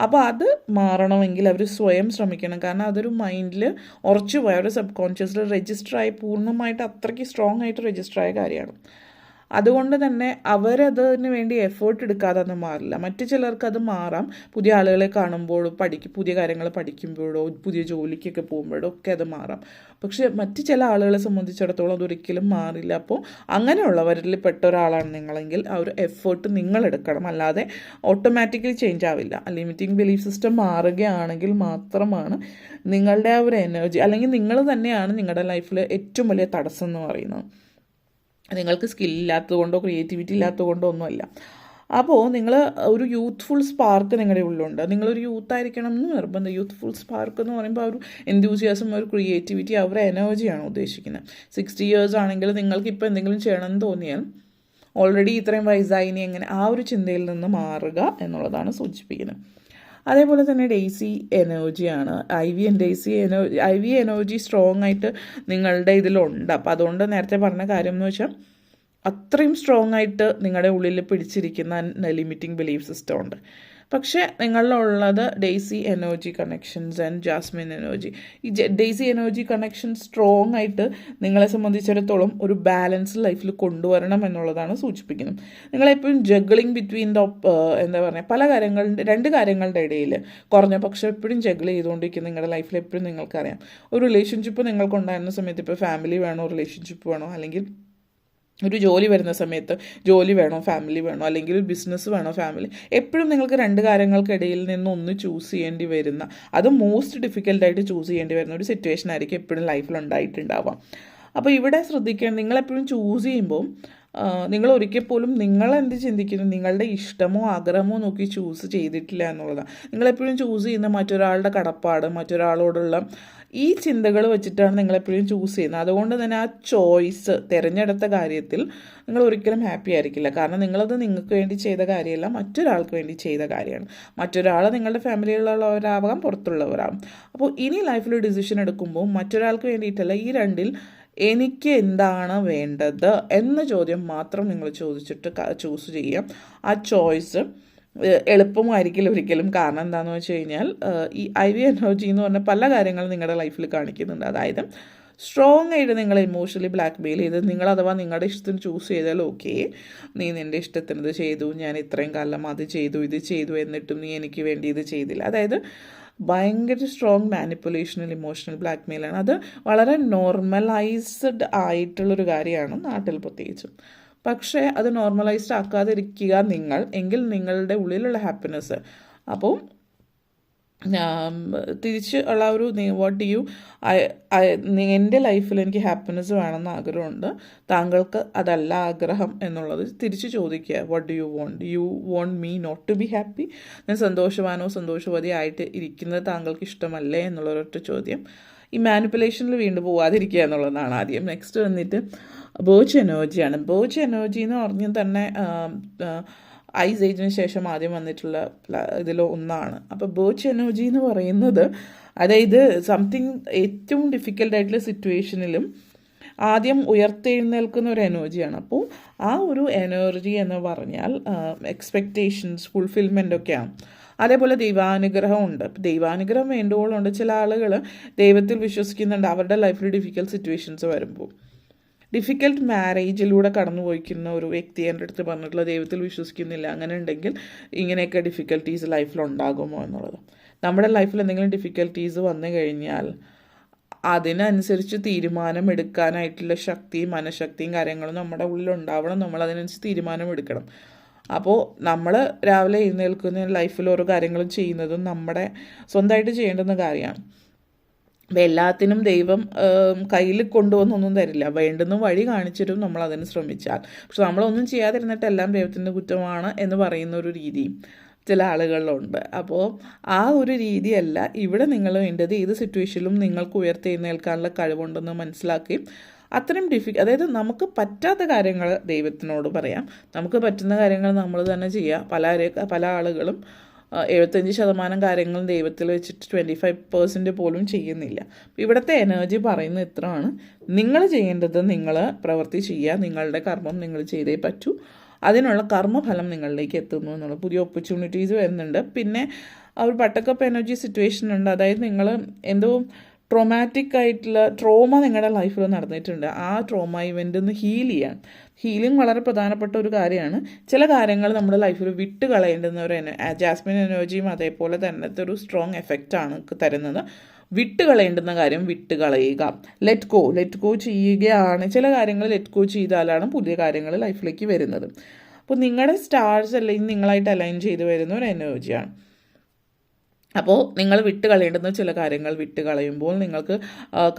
അപ്പോൾ അത് മാറണമെങ്കിൽ അവർ സ്വയം ശ്രമിക്കണം. കാരണം അതൊരു മൈൻഡിൽ ഉറച്ചു പോയ, അവരുടെ സബ് കോൺഷ്യസിൽ രജിസ്റ്ററായി, പൂർണ്ണമായിട്ട് അത്രയ്ക്ക് സ്ട്രോങ് ആയിട്ട് രജിസ്റ്ററായ കാര്യമാണ്. അതുകൊണ്ട് തന്നെ അവരതിന് വേണ്ടി എഫേർട്ട് എടുക്കാതെ അത് മാറില്ല. മറ്റു ചിലർക്ക് അത് മാറാം. പുതിയ ആളുകളെ കാണുമ്പോഴോ പുതിയ കാര്യങ്ങൾ പഠിക്കുമ്പോഴോ പുതിയ ജോലിക്കൊക്കെ പോകുമ്പോഴോ ഒക്കെ അത് മാറാം. പക്ഷെ മറ്റു ചില ആളുകളെ സംബന്ധിച്ചിടത്തോളം അതൊരിക്കലും മാറില്ല. അപ്പോൾ അങ്ങനെയുള്ളവരിൽ പെട്ട ഒരാളാണ് നിങ്ങളെങ്കിൽ ആ ഒരു എഫേർട്ട് നിങ്ങൾ എടുക്കണം, അല്ലാതെ ഓട്ടോമാറ്റിക്കലി ചേഞ്ച് ആവില്ല. ലിമിറ്റിംഗ് ബിലീഫ് സിസ്റ്റം മാറുകയാണെങ്കിൽ മാത്രമാണ് നിങ്ങളുടെ ആ ഒരു എനർജി, അല്ലെങ്കിൽ നിങ്ങൾ തന്നെയാണ് നിങ്ങളുടെ ലൈഫിൽ ഏറ്റവും വലിയ തടസ്സം എന്ന് പറയുന്നത്. നിങ്ങൾക്ക് സ്കില്ലില്ലാത്തത് കൊണ്ടോ ക്രിയേറ്റിവിറ്റി ഇല്ലാത്തത് കൊണ്ടോ ഒന്നുമല്ല. അപ്പോൾ നിങ്ങൾ ഒരു യൂത്ത്ഫുൾ സ്പാർക്ക് നിങ്ങളുടെ ഉള്ളിലുണ്ട്. നിങ്ങളൊരു യൂത്തായിരിക്കണം എന്ന് നിർബന്ധം. യൂത്ത്ഫുൾ സ്പാർക്ക് എന്ന് പറയുമ്പോൾ ഒരു എൻതൂസിയാസം, ഒരു ക്രിയേറ്റിവിറ്റി, അവരുടെ എനർജിയാണ് ഉദ്ദേശിക്കുന്നത്. 60 years ആണെങ്കിൽ നിങ്ങൾക്ക് ഇപ്പോൾ എന്തെങ്കിലും ചെയ്യണമെന്ന് തോന്നിയാൽ ഓൾറെഡി ഇത്രയും വയസ്സായി, ഇനി എങ്ങനെ, ആ ഒരു ചിന്തയിൽ നിന്ന് മാറുക എന്നുള്ളതാണ് സൂചിപ്പിക്കുന്നത്. അതേപോലെ തന്നെ ഡെയ്സി എനർജിയാണ്. ഐ വി എനർജി സ്ട്രോങ് ആയിട്ട് നിങ്ങളുടെ ഇതിലുണ്ട്. അപ്പോൾ അതുകൊണ്ട് നേരത്തെ പറഞ്ഞ കാര്യം എന്ന് വെച്ചാൽ അത്രയും സ്ട്രോങ് ആയിട്ട് നിങ്ങളുടെ ഉള്ളിൽ പിടിച്ചിരിക്കുന്ന ലിമിറ്റിംഗ് ബിലീഫ് സിസ്റ്റം ഉണ്ട്. പക്ഷേ നിങ്ങളിലുള്ളത് daisy energy connections and jasmine energy. ഈ ഡെയ്സി എനർജി കണക്ഷൻ സ്ട്രോങ് ആയിട്ട് നിങ്ങളെ സംബന്ധിച്ചിടത്തോളം ഒരു ബാലൻസ് ലൈഫിൽ കൊണ്ടുവരണം എന്നുള്ളതാണ് സൂചിപ്പിക്കുന്നത്. നിങ്ങളെപ്പോഴും ജഗ്ലിങ് ബിറ്റ്വീൻ രണ്ട് കാര്യങ്ങളുടെ ഇടയിൽ കുറഞ്ഞ പക്ഷെ എപ്പോഴും ജഗ്ൾ ചെയ്തുകൊണ്ടിരിക്കുന്ന നിങ്ങളുടെ ലൈഫിൽ എപ്പോഴും നിങ്ങൾക്കറിയാം. ഒരു റിലേഷൻഷിപ്പ് നിങ്ങൾക്കുണ്ടായിരുന്ന സമയത്ത് ഇപ്പോൾ ഫാമിലി വേണോ, റിലേഷൻഷിപ്പ് വേണോ, അല്ലെങ്കിൽ ഒരു ജോലി വരുന്ന സമയത്ത് ജോലി വേണോ ഫാമിലി വേണോ, അല്ലെങ്കിൽ ഒരു ബിസിനസ് വേണോ ഫാമിലി, എപ്പോഴും നിങ്ങൾക്ക് രണ്ട് കാര്യങ്ങൾക്കിടയിൽ നിന്ന് ഒന്ന് ചൂസ് ചെയ്യേണ്ടി വരുന്ന, അത് മോസ്റ്റ് ഡിഫിക്കൽട്ടായിട്ട് ചൂസ് ചെയ്യേണ്ടി വരുന്ന ഒരു സിറ്റുവേഷൻ ആയിരിക്കും എപ്പോഴും ലൈഫിൽ ഉണ്ടായിട്ടുണ്ടാവാം. അപ്പോൾ ഇവിടെ ശ്രദ്ധിക്കേണ്ടത്, നിങ്ങളെപ്പോഴും ചൂസ് ചെയ്യുമ്പോൾ നിങ്ങൾ ഒരിക്കൽ പോലും നിങ്ങളെന്ത് ചിന്തിക്കുന്നു, നിങ്ങളുടെ ഇഷ്ടമോ ആഗ്രഹമോ നോക്കി ചൂസ് ചെയ്തിട്ടില്ല എന്നുള്ളതാണ്. നിങ്ങളെപ്പോഴും ചൂസ് ചെയ്യുന്ന മറ്റൊരാളുടെ കടപ്പാട്, മറ്റൊരാളോടുള്ള ഈ ചിന്തകൾ വെച്ചിട്ടാണ് നിങ്ങളെപ്പോഴും ചൂസ് ചെയ്യുന്നത്. അതുകൊണ്ട് തന്നെ ആ ചോയ്സ് തിരഞ്ഞെടുത്ത കാര്യത്തിൽ നിങ്ങൾ ഒരിക്കലും ഹാപ്പി ആയിരിക്കില്ല. കാരണം നിങ്ങളത് നിങ്ങൾക്ക് വേണ്ടി ചെയ്ത കാര്യമല്ല, മറ്റൊരാൾക്ക് വേണ്ടി ചെയ്ത കാര്യമാണ്. മറ്റൊരാൾ നിങ്ങളുടെ ഫാമിലിയിലുള്ളവരാവാം, പുറത്തുള്ളവരാകും. അപ്പോൾ ഇനി ലൈഫിൽ ഡിസിഷൻ എടുക്കുമ്പോൾ മറ്റൊരാൾക്ക് വേണ്ടിയിട്ടല്ല, ഈ രണ്ടിൽ എനിക്ക് എന്താണ് വേണ്ടത് എന്ന ചോദ്യം മാത്രം നിങ്ങൾ ചോദിച്ചിട്ട് ചൂസ് ചെയ്യാം. ആ ചോയ്സ് എളുപ്പമായിരിക്കില്ല ഒരിക്കലും. കാരണം എന്താണെന്ന് വെച്ച് കഴിഞ്ഞാൽ ഈ IV എനർജി എന്ന് പറഞ്ഞ പല കാര്യങ്ങളും നിങ്ങളുടെ ലൈഫിൽ കാണിക്കുന്നുണ്ട്. അതായത് സ്ട്രോങ് ആയിട്ട് നിങ്ങളെ ഇമോഷണലി ബ്ലാക്ക് മെയിൽ ചെയ്ത്, നിങ്ങൾ അഥവാ നിങ്ങളുടെ ഇഷ്ടത്തിന് ചൂസ് ചെയ്താൽ ഓക്കെ, നീ നിൻ്റെ ഇഷ്ടത്തിനത് ചെയ്തു, ഞാൻ ഇത്രയും കാലം അത് ചെയ്തു ഇത് ചെയ്തു, എന്നിട്ടും നീ എനിക്ക് വേണ്ടി ഇത് ചെയ്തില്ല. അതായത് ഭയങ്കര സ്ട്രോങ് മാനിപ്പുലേഷണൽ ഇമോഷണൽ ബ്ലാക്ക് മെയിലാണ്. അത് വളരെ നോർമലൈസ്ഡ് ആയിട്ടുള്ളൊരു കാര്യമാണ് നാട്ടിൽ പ്രത്യേകിച്ചും. പക്ഷേ അത് നോർമലൈസ്ഡ് ആക്കാതിരിക്കുക എങ്കിൽ നിങ്ങളുടെ ഉള്ളിലുള്ള ഹാപ്പിനെസ്. അപ്പോൾ തിരിച്ച് ഉള്ള ഒരു വാട്ട് യു എൻ്റെ ലൈഫിൽ എനിക്ക് ഹാപ്പിനെസ് വേണമെന്ന് ആഗ്രഹമുണ്ട്, താങ്കൾക്ക് അതല്ല ആഗ്രഹം എന്നുള്ളത് തിരിച്ച് ചോദിക്കുക. What do you want me not to be happy? ഞാൻ സന്തോഷവാനോ സന്തോഷവതി ആയിട്ട് ഇരിക്കുന്നത് താങ്കൾക്ക് ഇഷ്ടമല്ലേ എന്നുള്ളൊരൊറ്റ ചോദ്യം. ഈ മാനിപ്പുലേഷനിൽ വീണ്ടും പോവാതിരിക്കുക എന്നുള്ളതാണ് ആദ്യം. നെക്സ്റ്റ് വന്നിട്ട് ബേർച്ച് എനർജിയാണ്. ബേർച്ച് എനർജി എന്ന് പറഞ്ഞാൽ തന്നെ ഐസ് ഏജിന് ശേഷം ആദ്യം വന്നിട്ടുള്ള ഇതിൽ ഒന്നാണ്. അപ്പോൾ ബേർച്ച് എനർജി എന്ന് പറയുന്നത്, അതായത് സംതിങ് ഏറ്റവും ഡിഫിക്കൽട്ടായിട്ടുള്ള സിറ്റുവേഷനിലും ആദ്യം ഉയർത്തെഴുന്നേൽക്കുന്ന ഒരു എനർജിയാണ്. അപ്പോൾ ആ ഒരു എനർജി എന്ന് പറഞ്ഞാൽ എക്സ്പെക്റ്റേഷൻസ് ഫുൾഫിൽമെൻ്റ് ഒക്കെയാണ്. അതേപോലെ ദൈവാനുഗ്രഹമുണ്ട്. ദൈവാനുഗ്രഹം വേണ്ടുവോളുണ്ട്. ചില ആളുകൾ ദൈവത്തിൽ വിശ്വസിക്കുന്നുണ്ട് അവരുടെ ലൈഫിൽ ഡിഫിക്കൽട്ട് സിറ്റുവേഷൻസ് വരുമ്പോൾ. ഡിഫിക്കൽട്ട് മാരേജിലൂടെ കടന്നു പോയിക്കുന്ന ഒരു വ്യക്തി എൻ്റെ അടുത്ത് പറഞ്ഞിട്ടുള്ള ദൈവത്തിൽ വിശ്വസിക്കുന്നില്ല, അങ്ങനെ ഉണ്ടെങ്കിൽ ഇങ്ങനെയൊക്കെ ഡിഫിക്കൽട്ടീസ് ലൈഫിലുണ്ടാകുമോ എന്നുള്ളത്. നമ്മുടെ ലൈഫിൽ എന്തെങ്കിലും ഡിഫിക്കൽട്ടീസ് വന്നു കഴിഞ്ഞാൽ അതിനനുസരിച്ച് തീരുമാനം എടുക്കാനായിട്ടുള്ള ശക്തിയും മനഃശക്തിയും കാര്യങ്ങളും നമ്മുടെ ഉള്ളിലുണ്ടാവണം. നമ്മൾ അതിനനുസരിച്ച് തീരുമാനം എടുക്കണം. അപ്പോൾ നമ്മൾ രാവിലെ എഴുന്നേൽക്കുന്ന ലൈഫിൽ ഓരോ കാര്യങ്ങളും ചെയ്യുന്നതും നമ്മുടെ സ്വന്തമായിട്ട് ചെയ്യേണ്ടുന്ന കാര്യമാണ്. അപ്പോൾ എല്ലാത്തിനും ദൈവം കയ്യിൽ കൊണ്ടുവന്നൊന്നും തരില്ല, വേണ്ടുന്ന വഴി കാണിച്ചിട്ടും നമ്മൾ അതിന് ശ്രമിച്ചാൽ. പക്ഷെ നമ്മളൊന്നും ചെയ്യാതിരുന്നിട്ട് എല്ലാം ദൈവത്തിൻ്റെ കുറ്റമാണ് എന്ന് പറയുന്ന ഒരു രീതി ചില ആളുകളിലുണ്ട്. അപ്പോൾ ആ ഒരു രീതിയല്ല ഇവിടെ നിങ്ങൾ വേണ്ടത്. ഏത് സിറ്റുവേഷനിലും നിങ്ങൾക്ക് ഉയർത്തെഴുന്നേൽക്കാനുള്ള കഴിവുണ്ടെന്ന് മനസ്സിലാക്കുകയും അത്രയും അതായത് നമുക്ക് പറ്റാത്ത കാര്യങ്ങൾ ദൈവത്തിനോട് പറയാം, നമുക്ക് പറ്റുന്ന കാര്യങ്ങൾ നമ്മൾ തന്നെ ചെയ്യുക. പല ആളുകളും 75% കാര്യങ്ങളും ദൈവത്തിൽ വെച്ചിട്ട് 25% പോലും ചെയ്യുന്നില്ല. ഇവിടുത്തെ എനർജി പറയുന്നത് ഇത്രയാണ്: നിങ്ങൾ ചെയ്യേണ്ടത് നിങ്ങൾ പ്രവൃത്തി ചെയ്യുക, നിങ്ങളുടെ കർമ്മം നിങ്ങൾ ചെയ്തേ പറ്റൂ, അതിനുള്ള കർമ്മഫലം നിങ്ങളിലേക്ക് എത്തുന്നു എന്നുള്ള പുതിയ ഓപ്പർച്യൂണിറ്റീസ് വരുന്നുണ്ട്. പിന്നെ ഒരു ബട്ടർകപ്പ് എനർജി സിറ്റുവേഷൻ ഉണ്ട്. അതായത് നിങ്ങൾ എന്തോ ട്രോമാറ്റിക് ആയിട്ടുള്ള ട്രോമ നിങ്ങളുടെ ലൈഫിൽ നടന്നിട്ടുണ്ട്. ആ ട്രോമ ഇവൻ്റ് ഒന്ന് ഹീൽ ചെയ്യാൻ. ഹീലിംഗ് വളരെ പ്രധാനപ്പെട്ട ഒരു കാര്യമാണ്. ചില കാര്യങ്ങൾ നമ്മുടെ ലൈഫിൽ വിട്ട് കളയേണ്ടുന്ന ഒരു ജാസ്മിൻ എനർജിയും അതേപോലെ തന്നത്തെ ഒരു സ്ട്രോങ് എഫക്റ്റാണ് തരുന്നത്. വിട്ട് കളയേണ്ടുന്ന കാര്യം വിട്ട് കളയുക, ലെറ്റ് ഗോ ചെയ്യുകയാണ്. ചില കാര്യങ്ങൾ ലെറ്റ് ഗോ ചെയ്താലാണ് പുതിയ കാര്യങ്ങൾ ലൈഫിലേക്ക് വരുന്നത്. അപ്പോൾ നിങ്ങളുടെ സ്റ്റാർസ് അല്ലെങ്കിൽ നിങ്ങളായിട്ട് അലൈൻ ചെയ്ത് വരുന്ന ഒരു എനർജിയാണ്. അപ്പോൾ നിങ്ങൾ വിട്ട് കളയേണ്ടുന്ന ചില കാര്യങ്ങൾ വിട്ട് കളയുമ്പോൾ നിങ്ങൾക്ക്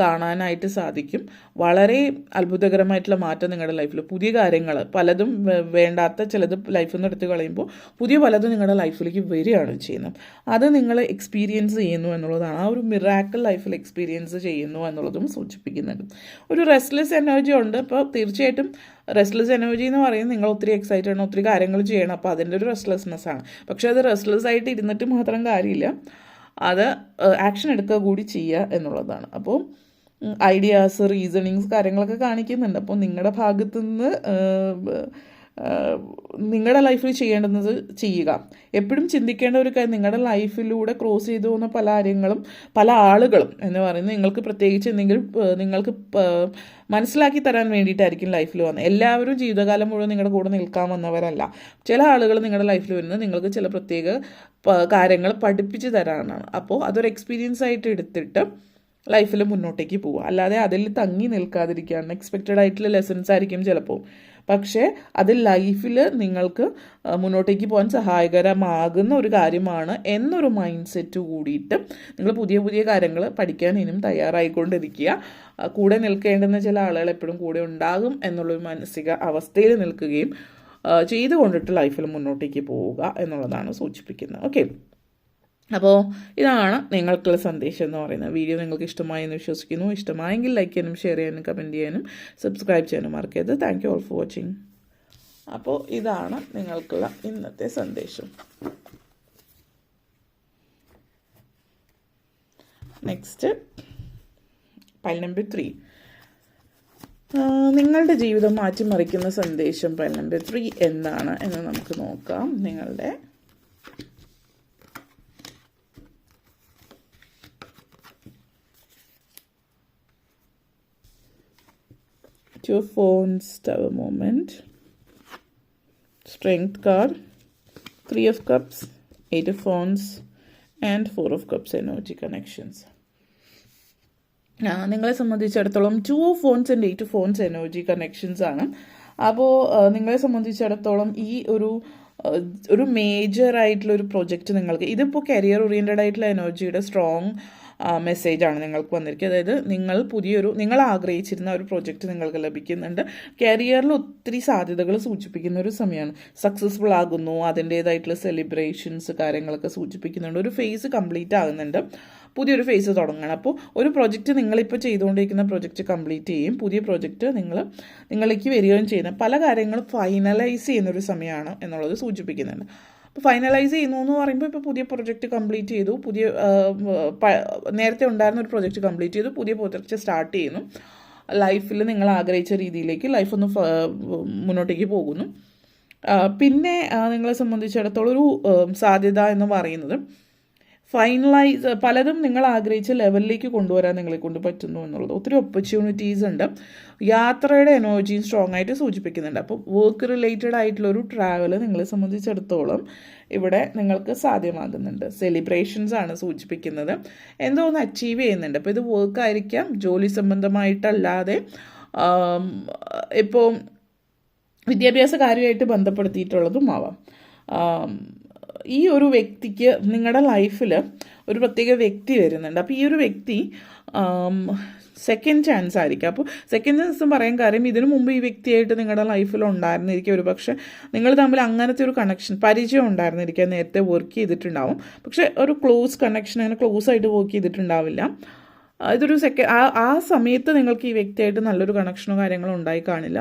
കാണാനായിട്ട് സാധിക്കും വളരെ അത്ഭുതകരമായിട്ടുള്ള മാറ്റം നിങ്ങളുടെ ലൈഫിൽ. പുതിയ കാര്യങ്ങൾ പലതും വേണ്ടാത്ത ചിലത് ലൈഫിൽ നിന്ന് എടുത്ത് കളയുമ്പോൾ പുതിയ പലതും നിങ്ങളുടെ ലൈഫിലേക്ക് വരികയാണ് ചെയ്യുന്നത്. അത് നിങ്ങൾ എക്സ്പീരിയൻസ് ചെയ്യുന്നു എന്നുള്ളതാണ്. ആ ഒരു മിറാക്കിൾ ലൈഫിൽ എക്സ്പീരിയൻസ് ചെയ്യുന്നു എന്നുള്ളതും സൂചിപ്പിക്കുന്നുണ്ട്. ഒരു റെസ്റ്റ്ലെസ് എനർജി ഉണ്ട്. അപ്പോൾ തീർച്ചയായിട്ടും റെസ്റ്റ്ലെസ് എനർജി എന്ന് പറയുന്നത് നിങ്ങൾ ഒത്തിരി എക്സൈറ്റഡ് ആണ്, ഒത്തിരി കാര്യങ്ങൾ ചെയ്യണം. അപ്പോൾ അതിൻ്റെ ഒരു റെസ്റ്റ്ലെസ്നെസ് ആണ്. പക്ഷേ അത് റെസ്റ്റ്ലെസ് ആയിട്ട് ഇരുന്നിട്ട് മാത്രം കാര്യമില്ല, അത് ആക്ഷൻ എടുക്കുക കൂടി ചെയ്യുക എന്നുള്ളതാണ്. അപ്പോൾ ഐഡിയാസ്, റീസണിങ്സ് കാര്യങ്ങളൊക്കെ കാണിക്കുന്നുണ്ട്. അപ്പോൾ നിങ്ങളുടെ ഭാഗത്തു നിന്ന് നിങ്ങളുടെ ലൈഫിൽ ചെയ്യേണ്ടുന്നത് ചെയ്യുക. എപ്പോഴും ചിന്തിക്കേണ്ട ഒരു കാര്യം, നിങ്ങളുടെ ലൈഫിലൂടെ ക്രോസ് ചെയ്തു പോകുന്ന പല ആളുകളും എന്ന് പറയുന്നത് നിങ്ങൾക്ക് പ്രത്യേകിച്ച് എന്തെങ്കിലും നിങ്ങൾക്ക് മനസ്സിലാക്കി തരാൻ വേണ്ടിയിട്ടായിരിക്കും ലൈഫിൽ വന്നത്. എല്ലാവരും ജീവിതകാലം മുഴുവൻ നിങ്ങളുടെ കൂടെ നിൽക്കാൻ വന്നവരല്ല. ചില ആളുകൾ നിങ്ങളുടെ ലൈഫിൽ വരുന്നത് നിങ്ങൾക്ക് ചില പ്രത്യേക കാര്യങ്ങൾ പഠിപ്പിച്ച് തരാനാണ്. അപ്പോൾ അതൊരു എക്സ്പീരിയൻസ് ആയിട്ട് എടുത്തിട്ട് ലൈഫിൽ മുന്നോട്ടേക്ക് പോവുക. അല്ലാതെ അതിൽ തങ്ങി നിൽക്കാതിരിക്കുക. അൺഎക്സ്പെക്റ്റഡ് ആയിട്ടുള്ള ലെസൺസ് ആയിരിക്കും ചിലപ്പോൾ, പക്ഷേ അത് ലൈഫിൽ നിങ്ങൾക്ക് മുന്നോട്ടേക്ക് പോകാൻ സഹായകരമാകുന്ന ഒരു കാര്യമാണ് എന്നൊരു മൈൻഡ് സെറ്റ് കൂടിയിട്ട് നിങ്ങൾ പുതിയ പുതിയ കാര്യങ്ങൾ പഠിക്കാൻ ഇനിയും തയ്യാറായിക്കൊണ്ടിരിക്കുക. കൂടെ നിൽക്കേണ്ടുന്ന ചില ആളുകൾ എപ്പോഴും കൂടെ ഉണ്ടാകും എന്നുള്ളൊരു മാനസിക അവസ്ഥയിൽ നിൽക്കുകയും ചെയ്തുകൊണ്ടിട്ട് ലൈഫിൽ മുന്നോട്ടേക്ക് പോവുക എന്നുള്ളതാണ് സൂചിപ്പിക്കുന്നത്. ഓക്കെ, അപ്പോൾ ഇതാണ് നിങ്ങൾക്കുള്ള സന്ദേശം എന്ന് പറയുന്നത്. വീഡിയോ നിങ്ങൾക്ക് ഇഷ്ടമായി എന്ന് വിശ്വസിക്കുന്നു. ഇഷ്ടമായെങ്കിൽ ലൈക്ക് ചെയ്യാനും ഷെയർ ചെയ്യാനും കമൻറ്റ് ചെയ്യാനും സബ്സ്ക്രൈബ് ചെയ്യാനും മറക്കരുത്. Thank you all for watching. അപ്പോൾ ഇതാണ് നിങ്ങൾക്കുള്ള ഇന്നത്തെ സന്ദേശം. Next pile number 3. നിങ്ങളുടെ ജീവിതം മാറ്റിമറിക്കുന്ന സന്ദേശം പൈൽ നമ്പർ 3 എന്താണ് എന്ന് നമുക്ക് നോക്കാം. നിങ്ങളുടെ Two of Wands, Tower moment, Strength card, 3 of Cups, 8 of Wands and 4 of Cups energy connections. നിങ്ങളെ സംബന്ധിച്ചിടത്തോളം 2 of Wands and 8 of Wands energy connections ആണ്. അപ്പോൾ നിങ്ങളെ സംബന്ധിച്ചിടത്തോളം ഈ ഒരു മേജർ ആയിട്ടുള്ളൊരു പ്രൊജക്റ്റ് നിങ്ങൾക്ക്, ഇതിപ്പോൾ കരിയർ ഓറിയൻറ്റഡ് ആയിട്ടുള്ള എനർജിയുടെ സ്ട്രോങ് മെസ്സേജാണ് നിങ്ങൾക്ക് വന്നിരിക്കുന്നത്. അതായത് നിങ്ങൾ ആഗ്രഹിച്ചിരുന്ന ഒരു പ്രൊജക്റ്റ് നിങ്ങൾക്ക് ലഭിക്കുന്നുണ്ട്. കരിയറിൽ ഒത്തിരി സാധ്യതകൾ സൂചിപ്പിക്കുന്ന ഒരു സമയമാണ്. സക്സസ്ഫുൾ ആകുന്നു, അതിൻ്റേതായിട്ടുള്ള സെലിബ്രേഷൻസ് കാര്യങ്ങളൊക്കെ സൂചിപ്പിക്കുന്നുണ്ട്. ഒരു ഫേസ് കംപ്ലീറ്റ് ആകുന്നുണ്ട്, പുതിയൊരു ഫേസ് തുടങ്ങണം. അപ്പോൾ ഒരു പ്രൊജക്റ്റ് നിങ്ങളിപ്പോൾ ചെയ്തുകൊണ്ടിരിക്കുന്ന പ്രൊജക്റ്റ് കംപ്ലീറ്റ് ചെയ്യും, പുതിയ പ്രൊജക്റ്റ് നിങ്ങളിലേക്ക് വരികയും ചെയ്യുന്ന പല കാര്യങ്ങളും ഫൈനലൈസ് ചെയ്യുന്നൊരു സമയമാണ് എന്നുള്ളത് സൂചിപ്പിക്കുന്നുണ്ട്. അപ്പോൾ ഫൈനലൈസ് ചെയ്യുന്നു എന്ന് പറയുമ്പോൾ ഇപ്പോൾ പുതിയ പ്രൊജക്റ്റ് കംപ്ലീറ്റ് ചെയ്തു, നേരത്തെ ഉണ്ടായിരുന്ന ഒരു പ്രൊജക്റ്റ് കംപ്ലീറ്റ് ചെയ്തു, പുതിയ പ്രൊജക്റ്റ് സ്റ്റാർട്ട് ചെയ്യുന്നു. ലൈഫിൽ നിങ്ങൾ ആഗ്രഹിച്ച രീതിയിലേക്ക് ലൈഫൊന്ന് മുന്നോട്ടേക്ക് പോകുന്നു. പിന്നെ നിങ്ങളെ സംബന്ധിച്ചിടത്തോളം ഒരു സാധ്യത എന്ന് പറയുന്നത് പലതും നിങ്ങൾ ആഗ്രഹിച്ച ലെവലിലേക്ക് കൊണ്ടുവരാൻ നിങ്ങളെ കൊണ്ട് പറ്റുന്നു എന്നുള്ളത്. ഒത്തിരി ഓപ്പർച്യൂണിറ്റീസ് ഉണ്ട്. യാത്രയുടെ എനർജിയും സ്ട്രോങ് ആയിട്ട് സൂചിപ്പിക്കുന്നുണ്ട്. അപ്പോൾ വർക്ക് റിലേറ്റഡ് ആയിട്ടുള്ളൊരു ട്രാവൽ നിങ്ങളെ സംബന്ധിച്ചിടത്തോളം ഇവിടെ നിങ്ങൾക്ക് സാധ്യമാകുന്നുണ്ട്. സെലിബ്രേഷൻസ് ആണ് സൂചിപ്പിക്കുന്നത്. എന്തോ ഒന്ന് അച്ചീവ് ചെയ്യുന്നുണ്ട്. അപ്പോൾ ഇത് വർക്ക് ആയിരിക്കാം, ജോലി സംബന്ധമായിട്ടല്ലാതെ ഇപ്പോൾ വിദ്യാഭ്യാസ കാര്യമായിട്ട് ബന്ധപ്പെടുത്തിയിട്ടുള്ളതും ആവാം. ഈ ഒരു വ്യക്തിക്ക് നിങ്ങളുടെ ലൈഫിൽ ഒരു പ്രത്യേക വ്യക്തി വരുന്നുണ്ട്. അപ്പോൾ ഈ ഒരു വ്യക്തി സെക്കൻഡ് ചാൻസ് ആയിരിക്കും. അപ്പോൾ സെക്കൻഡ് ചാൻസ് പറയാൻ കാര്യം, ഇതിനു മുമ്പ് ഈ വ്യക്തിയായിട്ട് നിങ്ങളുടെ ലൈഫിൽ ഉണ്ടായിരുന്നിരിക്കും. ഒരു പക്ഷേ നിങ്ങൾ തമ്മിൽ അങ്ങനത്തെ ഒരു കണക്ഷൻ, പരിചയം ഉണ്ടായിരുന്നിരിക്കുക, നേരത്തെ വർക്ക് ചെയ്തിട്ടുണ്ടാവും. പക്ഷേ ഒരു ക്ലോസ് കണക്ഷൻ, അങ്ങനെ ക്ലോസ് ആയിട്ട് വർക്ക് ചെയ്തിട്ടുണ്ടാവില്ല. ഇതൊരു ആ സമയത്ത് നിങ്ങൾക്ക് ഈ വ്യക്തിയായിട്ട് നല്ലൊരു കണക്ഷനോ കാര്യങ്ങളോ ഉണ്ടായി കാണില്ല.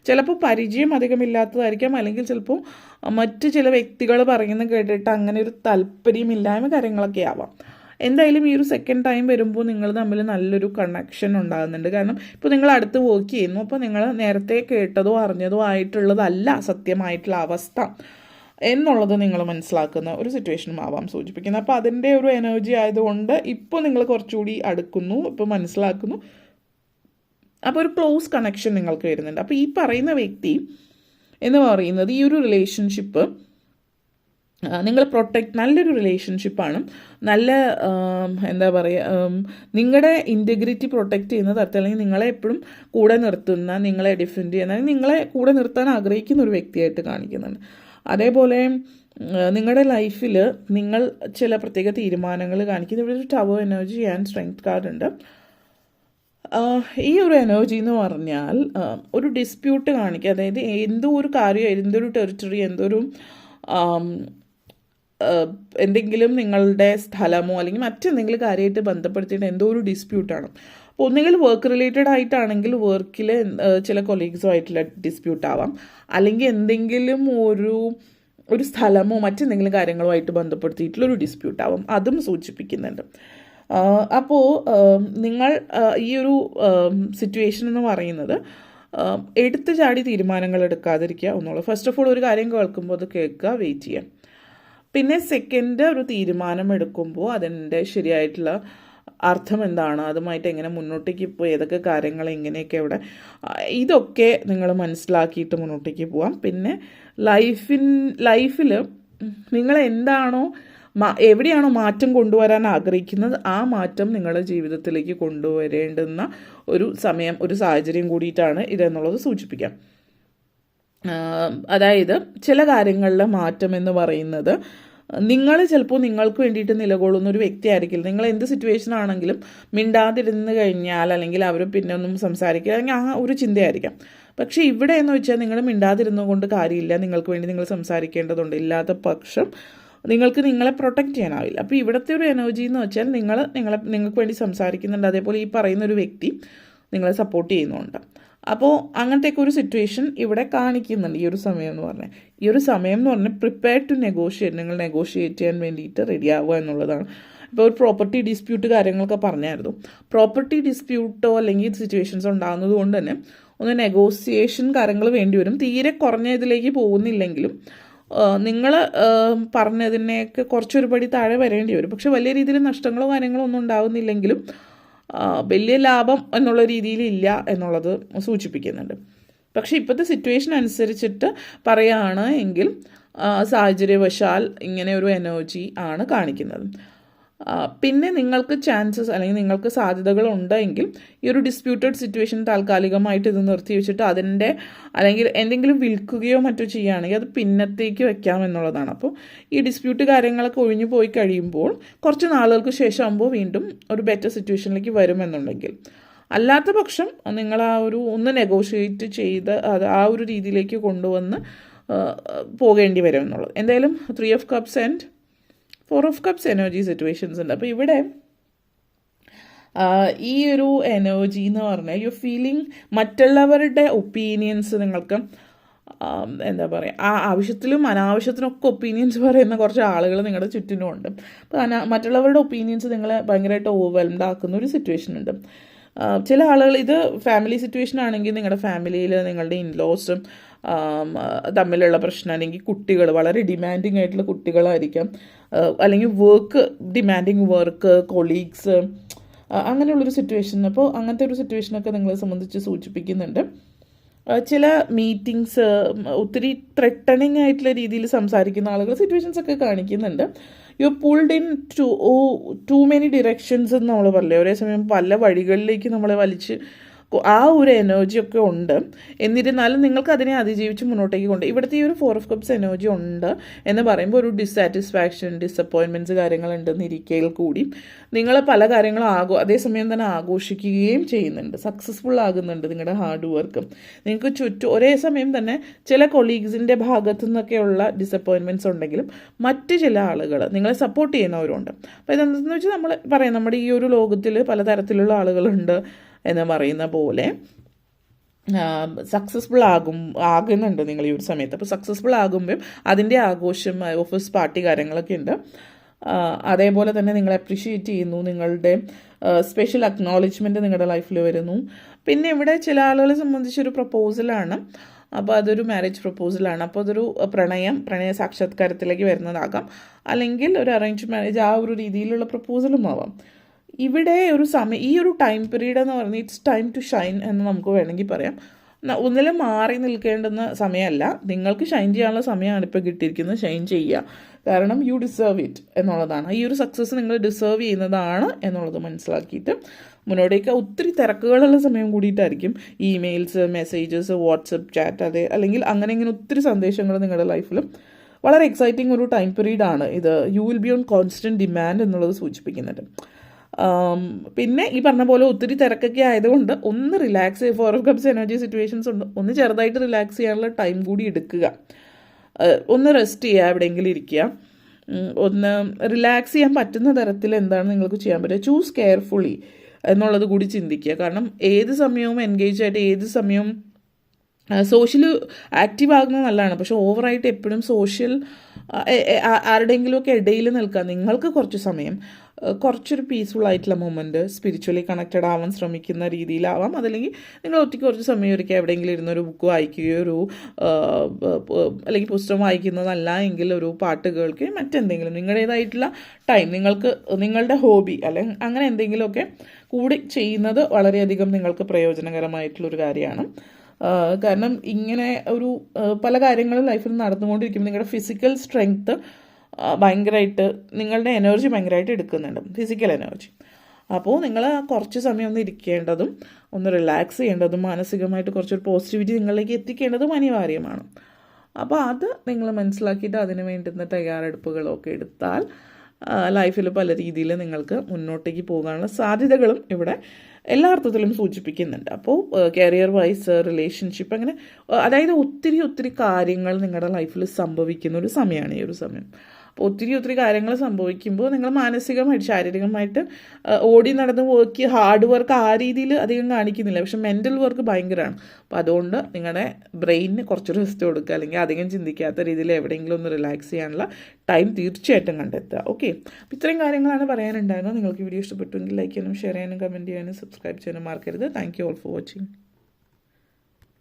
ചിലപ്പോൾ പരിചയം അധികമില്ലാത്തതായിരിക്കാം, അല്ലെങ്കിൽ ചിലപ്പോൾ മറ്റ് ചില വ്യക്തികൾ പറയുന്ന കേട്ടിട്ട് അങ്ങനെ ഒരു താല്പര്യമില്ലായ്മ കാര്യങ്ങളൊക്കെ ആവാം. എന്തായാലും ഈ ഒരു സെക്കൻഡ് ടൈം വരുമ്പോൾ നിങ്ങൾ തമ്മിൽ നല്ലൊരു കണക്ഷൻ ഉണ്ടാകുന്നുണ്ട്. കാരണം ഇപ്പോൾ നിങ്ങൾ അടുത്ത് വർക്ക് ചെയ്യുന്നു, അപ്പോൾ നിങ്ങൾ നേരത്തെ കേട്ടതോ അറിഞ്ഞതോ ആയിട്ടുള്ളതല്ല സത്യമായിട്ടുള്ള അവസ്ഥ എന്നുള്ളത് നിങ്ങൾ മനസ്സിലാക്കുന്ന ഒരു സിറ്റുവേഷനും ആവാം സൂചിപ്പിക്കുന്നത്. അപ്പോൾ അതിൻ്റെ ഒരു എനർജി ആയതുകൊണ്ട് ഇപ്പോൾ നിങ്ങൾ കുറച്ചുകൂടി അടുക്കുന്നു, ഇപ്പോൾ മനസ്സിലാക്കുന്നു. അപ്പോൾ ഒരു ക്ലോസ് കണക്ഷൻ നിങ്ങൾക്ക് വരുന്നുണ്ട്. അപ്പോൾ ഈ പറയുന്ന വ്യക്തി എന്ന് പറയുന്നത് ഈ ഒരു റിലേഷൻഷിപ്പ് നിങ്ങൾ നല്ലൊരു റിലേഷൻഷിപ്പാണ്. നല്ല എന്താ പറയുക, നിങ്ങളുടെ ഇൻറ്റഗ്രിറ്റി പ്രൊട്ടക്റ്റ് ചെയ്യുന്ന തരത്തിൽ, അല്ലെങ്കിൽ നിങ്ങളെ എപ്പോഴും കൂടെ നിർത്തുന്ന, നിങ്ങളെ ഡിഫെൻഡ് ചെയ്യുന്ന, നിങ്ങളെ കൂടെ നിർത്താൻ ആഗ്രഹിക്കുന്ന ഒരു വ്യക്തിയായിട്ട് കാണിക്കുന്നുണ്ട്. അതേപോലെ നിങ്ങളുടെ ലൈഫിൽ നിങ്ങൾ ചില പ്രത്യേക തീരുമാനങ്ങൾ കാണിക്കുന്ന ഇവിടെ ഒരു tower energy and strength card ഉണ്ട്. ഈ ഒരു എനർജി എന്ന് പറഞ്ഞാൽ ഒരു ഡിസ്പ്യൂട്ട് കാണിക്കുക. അതായത് എന്തോ ഒരു കാര്യം, എന്തൊരു ടെറിട്ടറി, എന്തെങ്കിലും നിങ്ങളുടെ സ്ഥലമോ അല്ലെങ്കിൽ മറ്റെന്തെങ്കിലും കാര്യമായിട്ട് ബന്ധപ്പെടുത്തിയിട്ട് എന്തോ ഒരു ഡിസ്പ്യൂട്ടാണ്. അപ്പോൾ ഒന്നുകിൽ വർക്ക് റിലേറ്റഡ് ആയിട്ടാണെങ്കിൽ വർക്കിൽ ചില കൊളീഗ്സോ ആയിട്ടുള്ള ഡിസ്പ്യൂട്ട് ആവാം, അല്ലെങ്കിൽ എന്തെങ്കിലും ഒരു സ്ഥലമോ മറ്റെന്തെങ്കിലും കാര്യങ്ങളോ ആയിട്ട് ബന്ധപ്പെടുത്തിയിട്ടുള്ളൊരു ഡിസ്പ്യൂട്ട് ആവാം. അതും സൂചിപ്പിക്കുന്നുണ്ട്. അപ്പോൾ നിങ്ങൾ ഈ ഒരു സിറ്റുവേഷൻ എന്ന് പറയുന്നത് എടുത്തു ചാടി തീരുമാനങ്ങൾ എടുക്കാതിരിക്കുക എന്നുള്ളത്. ഫസ്റ്റ് ഓഫ് ഓൾ ഒരു കാര്യം കേൾക്കുമ്പോൾ അത് കേൾക്കുക, വെയിറ്റ് ചെയ്യുക. പിന്നെ സെക്കൻഡ് ഒരു തീരുമാനം എടുക്കുമ്പോൾ അതിൻ്റെ ശരിയായിട്ടുള്ള അർത്ഥം എന്താണ്, അതുമായിട്ട് എങ്ങനെ മുന്നോട്ടേക്ക് പോയി, ഏതൊക്കെ കാര്യങ്ങൾ എങ്ങനെയൊക്കെ ഇവിടെ, ഇതൊക്കെ നിങ്ങൾ മനസ്സിലാക്കിയിട്ട് മുന്നോട്ടേക്ക് പോവാം. പിന്നെ ലൈഫിൽ നിങ്ങൾ എന്താണോ എവിടെയാണോ മാറ്റം കൊണ്ടുവരാൻ ആഗ്രഹിക്കുന്നത് ആ മാറ്റം നിങ്ങളുടെ ജീവിതത്തിലേക്ക് കൊണ്ടുവരേണ്ടുന്ന ഒരു സമയം, ഒരു സാഹചര്യം കൂടിയിട്ടാണ് ഇതെന്നുള്ളത് സൂചിപ്പിക്കാം. അതായത് ചില കാര്യങ്ങളിലെ മാറ്റം എന്ന് പറയുന്നത് നിങ്ങൾ ചിലപ്പോൾ നിങ്ങൾക്ക് വേണ്ടിയിട്ട് നിലകൊള്ളുന്ന ഒരു വ്യക്തിയായിരിക്കില്ല. നിങ്ങൾ എന്ത് സിറ്റുവേഷൻ ആണെങ്കിലും മിണ്ടാതിരുന്ന് കഴിഞ്ഞാൽ അല്ലെങ്കിൽ അവർ പിന്നെ ഒന്നും സംസാരിക്കുക അല്ലെങ്കിൽ ആ ഒരു ചിന്തയായിരിക്കാം. പക്ഷേ ഇവിടെ എന്ന് വെച്ചാൽ നിങ്ങൾ മിണ്ടാതിരുന്നു കൊണ്ട് കാര്യമില്ല, നിങ്ങൾക്ക് വേണ്ടി നിങ്ങൾ സംസാരിക്കേണ്ടതുണ്ട്. ഇല്ലാത്ത പക്ഷം നിങ്ങൾക്ക് നിങ്ങളെ പ്രൊട്ടക്റ്റ് ചെയ്യാനാവില്ല. അപ്പോൾ ഇവിടുത്തെ ഒരു എനർജി എന്ന് വെച്ചാൽ നിങ്ങൾക്ക് വേണ്ടി സംസാരിക്കുന്നുണ്ട്, അതേപോലെ ഈ പറയുന്ന ഒരു വ്യക്തി നിങ്ങളെ സപ്പോർട്ട് ചെയ്യുന്നുണ്ട്. അപ്പോൾ അങ്ങനത്തെയൊക്കെ ഒരു സിറ്റുവേഷൻ ഇവിടെ കാണിക്കുന്നുണ്ട് ഈ ഒരു സമയം എന്ന് പറഞ്ഞാൽ. ഈ ഒരു സമയം എന്ന് പറഞ്ഞാൽ പ്രിപ്പയർ ടു നെഗോഷിയേറ്റ്, നിങ്ങൾ നെഗോഷിയേറ്റ് ചെയ്യാൻ വേണ്ടിയിട്ട് റെഡി ആവുക എന്നുള്ളതാണ്. ഇപ്പോൾ ഒരു പ്രോപ്പർട്ടി ഡിസ്പ്യൂട്ട് കാര്യങ്ങളൊക്കെ പറഞ്ഞായിരുന്നു. പ്രോപ്പർട്ടി ഡിസ്പ്യൂട്ടോ അല്ലെങ്കിൽ സിറ്റുവേഷൻസ് ഉണ്ടാകുന്നത് കൊണ്ട് തന്നെ ഒന്ന് നെഗോസിയേഷൻ കാര്യങ്ങൾ വേണ്ടി വരും. തീരെ കുറഞ്ഞ ഇതിലേക്ക് പോകുന്നില്ലെങ്കിലും നിങ്ങൾ പറഞ്ഞതിനേക്ക് കുറച്ചൊരു പടി താഴെ വരേണ്ടി വരും. പക്ഷെ വലിയ രീതിയിൽ നഷ്ടങ്ങളോ കാര്യങ്ങളോ ഒന്നും ഉണ്ടാകുന്നില്ലെങ്കിലും വലിയ ലാഭം എന്നുള്ള രീതിയിലില്ല എന്നുള്ളത് സൂചിപ്പിക്കുന്നുണ്ട്. പക്ഷേ ഇപ്പോഴത്തെ സിറ്റുവേഷൻ അനുസരിച്ചിട്ട് പറയുകയാണ് എങ്കിൽ സാഹചര്യവശാൽ ഇങ്ങനെ ഒരു എനർജി ആണ് കാണിക്കുന്നത്. പിന്നെ നിങ്ങൾക്ക് ചാൻസസ് അല്ലെങ്കിൽ നിങ്ങൾക്ക് സാധ്യതകളുണ്ടെങ്കിൽ ഈ ഒരു ഡിസ്പ്യൂട്ടഡ് സിറ്റുവേഷൻ താൽക്കാലികമായിട്ട് ഇത് നിർത്തി വെച്ചിട്ട് അതിൻ്റെ അല്ലെങ്കിൽ എന്തെങ്കിലും വിൽക്കുകയോ മറ്റോ ചെയ്യുകയാണെങ്കിൽ അത് പിന്നത്തേക്ക് വെക്കാം എന്നുള്ളതാണ്. അപ്പോൾ ഈ ഡിസ്പ്യൂട്ട് കാര്യങ്ങളൊക്കെ ഒഴിഞ്ഞു പോയി കഴിയുമ്പോൾ കുറച്ച് നാളുകൾക്ക് ശേഷം ആകുമ്പോൾ വീണ്ടും ഒരു ബെറ്റർ സിറ്റുവേഷനിലേക്ക് വരുമെന്നുണ്ടെങ്കിൽ, അല്ലാത്ത പക്ഷം നിങ്ങൾ ആ ഒരു ഒന്ന് നെഗോഷിയേറ്റ് ചെയ്ത് അത് ആ ഒരു രീതിയിലേക്ക് കൊണ്ടുവന്ന് പോകേണ്ടി വരും എന്നുള്ളത്. എന്തായാലും 3 of Cups and 4 of Cups energy situations ഉണ്ട്. അപ്പോൾ ഇവിടെ ഈ ഒരു എനർജി എന്ന് പറഞ്ഞാൽ യു ഫീലിംഗ് മറ്റുള്ളവരുടെ ഒപ്പീനിയൻസ് നിങ്ങൾക്ക് എന്താ പറയുക, ആ ആവശ്യത്തിലും അനാവശ്യത്തിനൊക്കെ ഒപ്പീനിയൻസ് പറയുന്ന കുറച്ച് ആളുകൾ നിങ്ങളുടെ ചുറ്റിനുമുണ്ട്. അപ്പോൾ മറ്റുള്ളവരുടെ ഒപ്പീനിയൻസ് നിങ്ങളെ ഭയങ്കരമായിട്ട് ഓവർവെൽംഡ് ആക്കുന്ന ഒരു സിറ്റുവേഷൻ ഉണ്ട്. ചില ആളുകൾ, ഇത് ഫാമിലി സിറ്റുവേഷൻ ആണെങ്കിൽ നിങ്ങളുടെ ഫാമിലിയിൽ നിങ്ങളുടെ ഇൻലോസും തമ്മിലുള്ള പ്രശ്നം, അല്ലെങ്കിൽ കുട്ടികൾ വളരെ ഡിമാൻഡിങ് ആയിട്ടുള്ള കുട്ടികളായിരിക്കാം, അല്ലെങ്കിൽ ഡിമാൻഡിങ് വർക്ക്, കൊളീഗ്സ്, അങ്ങനെയുള്ളൊരു സിറ്റുവേഷൻ. അപ്പോൾ അങ്ങനത്തെ ഒരു സിറ്റുവേഷനൊക്കെ നിങ്ങളെ സംബന്ധിച്ച് സൂചിപ്പിക്കുന്നുണ്ട്. ചില മീറ്റിങ്സ്, ഒത്തിരി ത്രെട്ടണിങ് ആയിട്ടുള്ള രീതിയിൽ സംസാരിക്കുന്ന ആളുകൾ സിറ്റുവേഷൻസൊക്കെ കാണിക്കുന്നുണ്ട്. You pulled into many directions എന്ന് നമ്മൾ പറയില്ലേ, ഒരേ സമയം പല വഴികളിലേക്ക് നമ്മളെ വലിച്ച് ആ ഒരു എനർജിയൊക്കെ ഉണ്ട്. എന്നിരുന്നാലും നിങ്ങൾക്ക് അതിനെ അതിജീവിച്ച് മുന്നോട്ടേക്ക് കൊണ്ട് ഇവിടുത്തെ ഈ ഒരു 4 of Cups എനർജി ഉണ്ട് എന്ന് പറയുമ്പോൾ ഒരു ഡിസാറ്റിസ്ഫാക്ഷൻ, ഡിസപ്പോയിൻമെൻറ്റ്സ് കാര്യങ്ങളുണ്ടെന്നിരിക്കയിൽ കൂടി നിങ്ങൾ പല കാര്യങ്ങളും അതേസമയം തന്നെ ആഘോഷിക്കുകയും ചെയ്യുന്നുണ്ട്, സക്സസ്ഫുൾ ആകുന്നുണ്ട് നിങ്ങളുടെ ഹാർഡ് വർക്ക്. നിങ്ങൾക്ക് ചുറ്റും ഒരേ സമയം തന്നെ ചില കൊളീഗ്സിൻ്റെ ഭാഗത്തു നിന്നൊക്കെയുള്ള ഡിസപ്പോയിൻമെൻറ്റ്സ് ഉണ്ടെങ്കിലും മറ്റ് ചില ആളുകൾ നിങ്ങളെ സപ്പോർട്ട് ചെയ്യുന്നവരുണ്ട്. അപ്പോൾ ഇതെന്തെന്ന് വെച്ചാൽ നമ്മൾ പറയാം, നമ്മുടെ ഈ ഒരു ലോകത്തിൽ പലതരത്തിലുള്ള ആളുകളുണ്ട് എന്ന് പറയുന്ന പോലെ സക്സസ്ഫുൾ ആകുന്നുണ്ട് നിങ്ങൾ ഈ ഒരു സമയത്ത്. അപ്പോൾ സക്സസ്ഫുൾ ആകുമ്പോൾ അതിൻ്റെ ആഘോഷം, ഓഫീസ് പാർട്ടി കാര്യങ്ങളൊക്കെ ഉണ്ട്. അതേപോലെ തന്നെ നിങ്ങളെ അപ്രീഷിയേറ്റ് ചെയ്യുന്നു, നിങ്ങളുടെ സ്പെഷ്യൽ അക്നോളജ്മെൻറ്റ് നിങ്ങളുടെ ലൈഫിൽ വരുന്നു. പിന്നെ ഇവിടെ ചില ആളുകളെ സംബന്ധിച്ചൊരു പ്രപ്പോസലാണ്. അപ്പോൾ അതൊരു മാരേജ് പ്രപ്പോസലാണ്. അപ്പോൾ അതൊരു പ്രണയ സാക്ഷാത്കാരത്തിലേക്ക് വരുന്നതാകാം, അല്ലെങ്കിൽ ഒരു അറേഞ്ച് മാരേജ്, ആ ഒരു രീതിയിലുള്ള പ്രപ്പോസലും ആവാം. ഇവിടെ ഒരു സമയം, ഈ ഒരു ടൈം പീരീഡ് എന്ന് പറഞ്ഞാൽ ഇറ്റ്സ് ടൈം ടു ഷൈൻ എന്ന് നമുക്ക് വേണമെങ്കിൽ പറയാം. ഒന്നിലും മാറി നിൽക്കേണ്ടുന്ന സമയമല്ല, നിങ്ങൾക്ക് ഷൈൻ ചെയ്യാനുള്ള സമയമാണ് ഇപ്പോൾ കിട്ടിയിരിക്കുന്നത്. ഷൈൻ ചെയ്യുക, കാരണം യു ഡിസേർവ് ഇറ്റ് എന്നുള്ളതാണ്. ഈ ഒരു സക്സസ് നിങ്ങൾ ഡിസേർവ് ചെയ്യുന്നതാണ് എന്നുള്ളത് മനസ്സിലാക്കിയിട്ട് മുന്നോട്ടേക്ക്. ഒത്തിരി തിരക്കുകളുള്ള സമയം കൂടിയിട്ടായിരിക്കും, ഇമെയിൽസ്, മെസ്സേജസ്, വാട്സപ്പ് ചാറ്റ്, അല്ലെങ്കിൽ അങ്ങനെ ഇങ്ങനെ ഒത്തിരി സന്ദേശങ്ങൾ നിങ്ങളുടെ ലൈഫിലും. വളരെ എക്സൈറ്റിംഗ് ഒരു ടൈം പീരീഡാണ് ഇത്. You will be on constant demand എന്നുള്ളത് സൂചിപ്പിക്കുന്നുണ്ട്. പിന്നെ ഈ പറഞ്ഞ പോലെ ഒത്തിരി തിരക്കൊക്കെ ആയതുകൊണ്ട് ഒന്ന് റിലാക്സ് ചെയ്യുക. 4 of Cups എനർജി സിറ്റുവേഷൻസ് ഉണ്ട്, ഒന്ന് ചെറുതായിട്ട് റിലാക്സ് ചെയ്യാനുള്ള ടൈം കൂടി എടുക്കുക. ഒന്ന് റെസ്റ്റ് ചെയ്യുക, എവിടെയെങ്കിലും ഇരിക്കുക, ഒന്ന് റിലാക്സ് ചെയ്യാൻ പറ്റുന്ന തരത്തിൽ എന്താണ് നിങ്ങൾക്ക് ചെയ്യാൻ പറ്റുക. ചൂസ് കെയർഫുള്ളി എന്നുള്ളത് കൂടി ചിന്തിക്കുക. കാരണം ഏത് സമയവും എൻഗേജ് ആയിട്ട്, ഏത് സമയവും സോഷ്യൽ ആക്റ്റീവ് ആകുന്നത് നല്ലതാണ്. പക്ഷെ ഓവറായിട്ട് എപ്പോഴും ആരുടെയെങ്കിലുമൊക്കെ ഇടയിൽ നിൽക്കുക. നിങ്ങൾക്ക് കുറച്ച് സമയം, കുറച്ചൊരു പീസ്ഫുൾ ആയിട്ടുള്ള മൊമെൻറ്റ്, സ്പിരിച്വലി കണക്റ്റഡ് ആവാൻ ശ്രമിക്കുന്ന രീതിയിലാവാം. അതല്ലെങ്കിൽ നിങ്ങൾ ഒറ്റയ്ക്ക് കുറച്ച് സമയം ഒരിക്കൽ എവിടെയെങ്കിലും ഇരുന്നൊരു ബുക്ക് വായിക്കുകയോ അല്ലെങ്കിൽ പുസ്തകം വായിക്കുന്നതല്ല എങ്കിൽ ഒരു പാട്ട് കേൾക്കുകയും മറ്റെന്തെങ്കിലും നിങ്ങളുടേതായിട്ടുള്ള ടൈം, നിങ്ങളുടെ ഹോബി അല്ലെങ്കിൽ അങ്ങനെ എന്തെങ്കിലുമൊക്കെ കൂടി ചെയ്യുന്നത് വളരെയധികം നിങ്ങൾക്ക് പ്രയോജനകരമായിട്ടുള്ളൊരു കാര്യമാണ്. കാരണം ഇങ്ങനെ പല കാര്യങ്ങളും ലൈഫിൽ നടന്നുകൊണ്ടിരിക്കുമ്പോൾ നിങ്ങളുടെ ഫിസിക്കൽ സ്ട്രെങ്ത്ത് ഭയങ്കരമായിട്ട് നിങ്ങളുടെ എനർജി ഭയങ്കരമായിട്ട് എടുക്കുന്നുണ്ട്, ഫിസിക്കൽ എനർജി. അപ്പോൾ നിങ്ങൾ കുറച്ച് സമയം ഒന്ന് ഇരിക്കേണ്ടതും ഒന്ന് റിലാക്സ് ചെയ്യേണ്ടതും മാനസികമായിട്ട് കുറച്ചൊരു പോസിറ്റിവിറ്റി നിങ്ങളിലേക്ക് എത്തിക്കേണ്ടതും അനിവാര്യമാണ്. അപ്പോൾ അത് നിങ്ങൾ മനസ്സിലാക്കിയിട്ട് അതിന് വേണ്ടുന്ന തയ്യാറെടുപ്പുകളൊക്കെ എടുത്താൽ ലൈഫിൽ പല രീതിയിൽ നിങ്ങൾക്ക് മുന്നോട്ടേക്ക് പോകാനുള്ള സാധ്യതകളും ഇവിടെ എല്ലാ അർത്ഥത്തിലും സൂചിപ്പിക്കുന്നുണ്ട്. അപ്പോൾ കരിയർ വൈസ്, റിലേഷൻഷിപ്പ്, അങ്ങനെ അതായത് ഒത്തിരി കാര്യങ്ങൾ നിങ്ങളുടെ ലൈഫിൽ സംഭവിക്കുന്ന ഒരു സമയമാണ് ഈ ഒരു സമയം. അപ്പോൾ ഒത്തിരി കാര്യങ്ങൾ സംഭവിക്കുമ്പോൾ നിങ്ങൾ മാനസികമായിട്ട് ശാരീരികമായിട്ട് ഓടി നടന്ന് ഹാർഡ് വർക്ക് ആ രീതിയിൽ അധികം കാണിക്കുന്നില്ല, പക്ഷെ മെൻ്റൽ വർക്ക് ഭയങ്കരമാണ്. അപ്പോൾ അതുകൊണ്ട് നിങ്ങളുടെ ബ്രെയിനിന് കുറച്ച് റെസ്റ്റ് കൊടുക്കുക, അല്ലെങ്കിൽ അധികം ചിന്തിക്കാത്ത രീതിയിൽ എവിടെയെങ്കിലും ഒന്ന് റിലാക്സ് ചെയ്യാനുള്ള ടൈം തീർച്ചയായിട്ടും കണ്ടെത്തുക. ഓക്കെ, അപ്പോൾ ഇത്രയും കാര്യങ്ങളാണ് പറയാനുണ്ടായിരുന്നത്. നിങ്ങൾക്ക് വീഡിയോ ഇഷ്ടപ്പെട്ടുവെങ്കിൽ ലൈക്ക് ചെയ്യാനും ഷെയർ ചെയ്യാനും കമൻറ്റ് ചെയ്യാനും സബ്സ്ക്രൈബ് ചെയ്യാനും മറക്കരുത്. Thank you all for watching.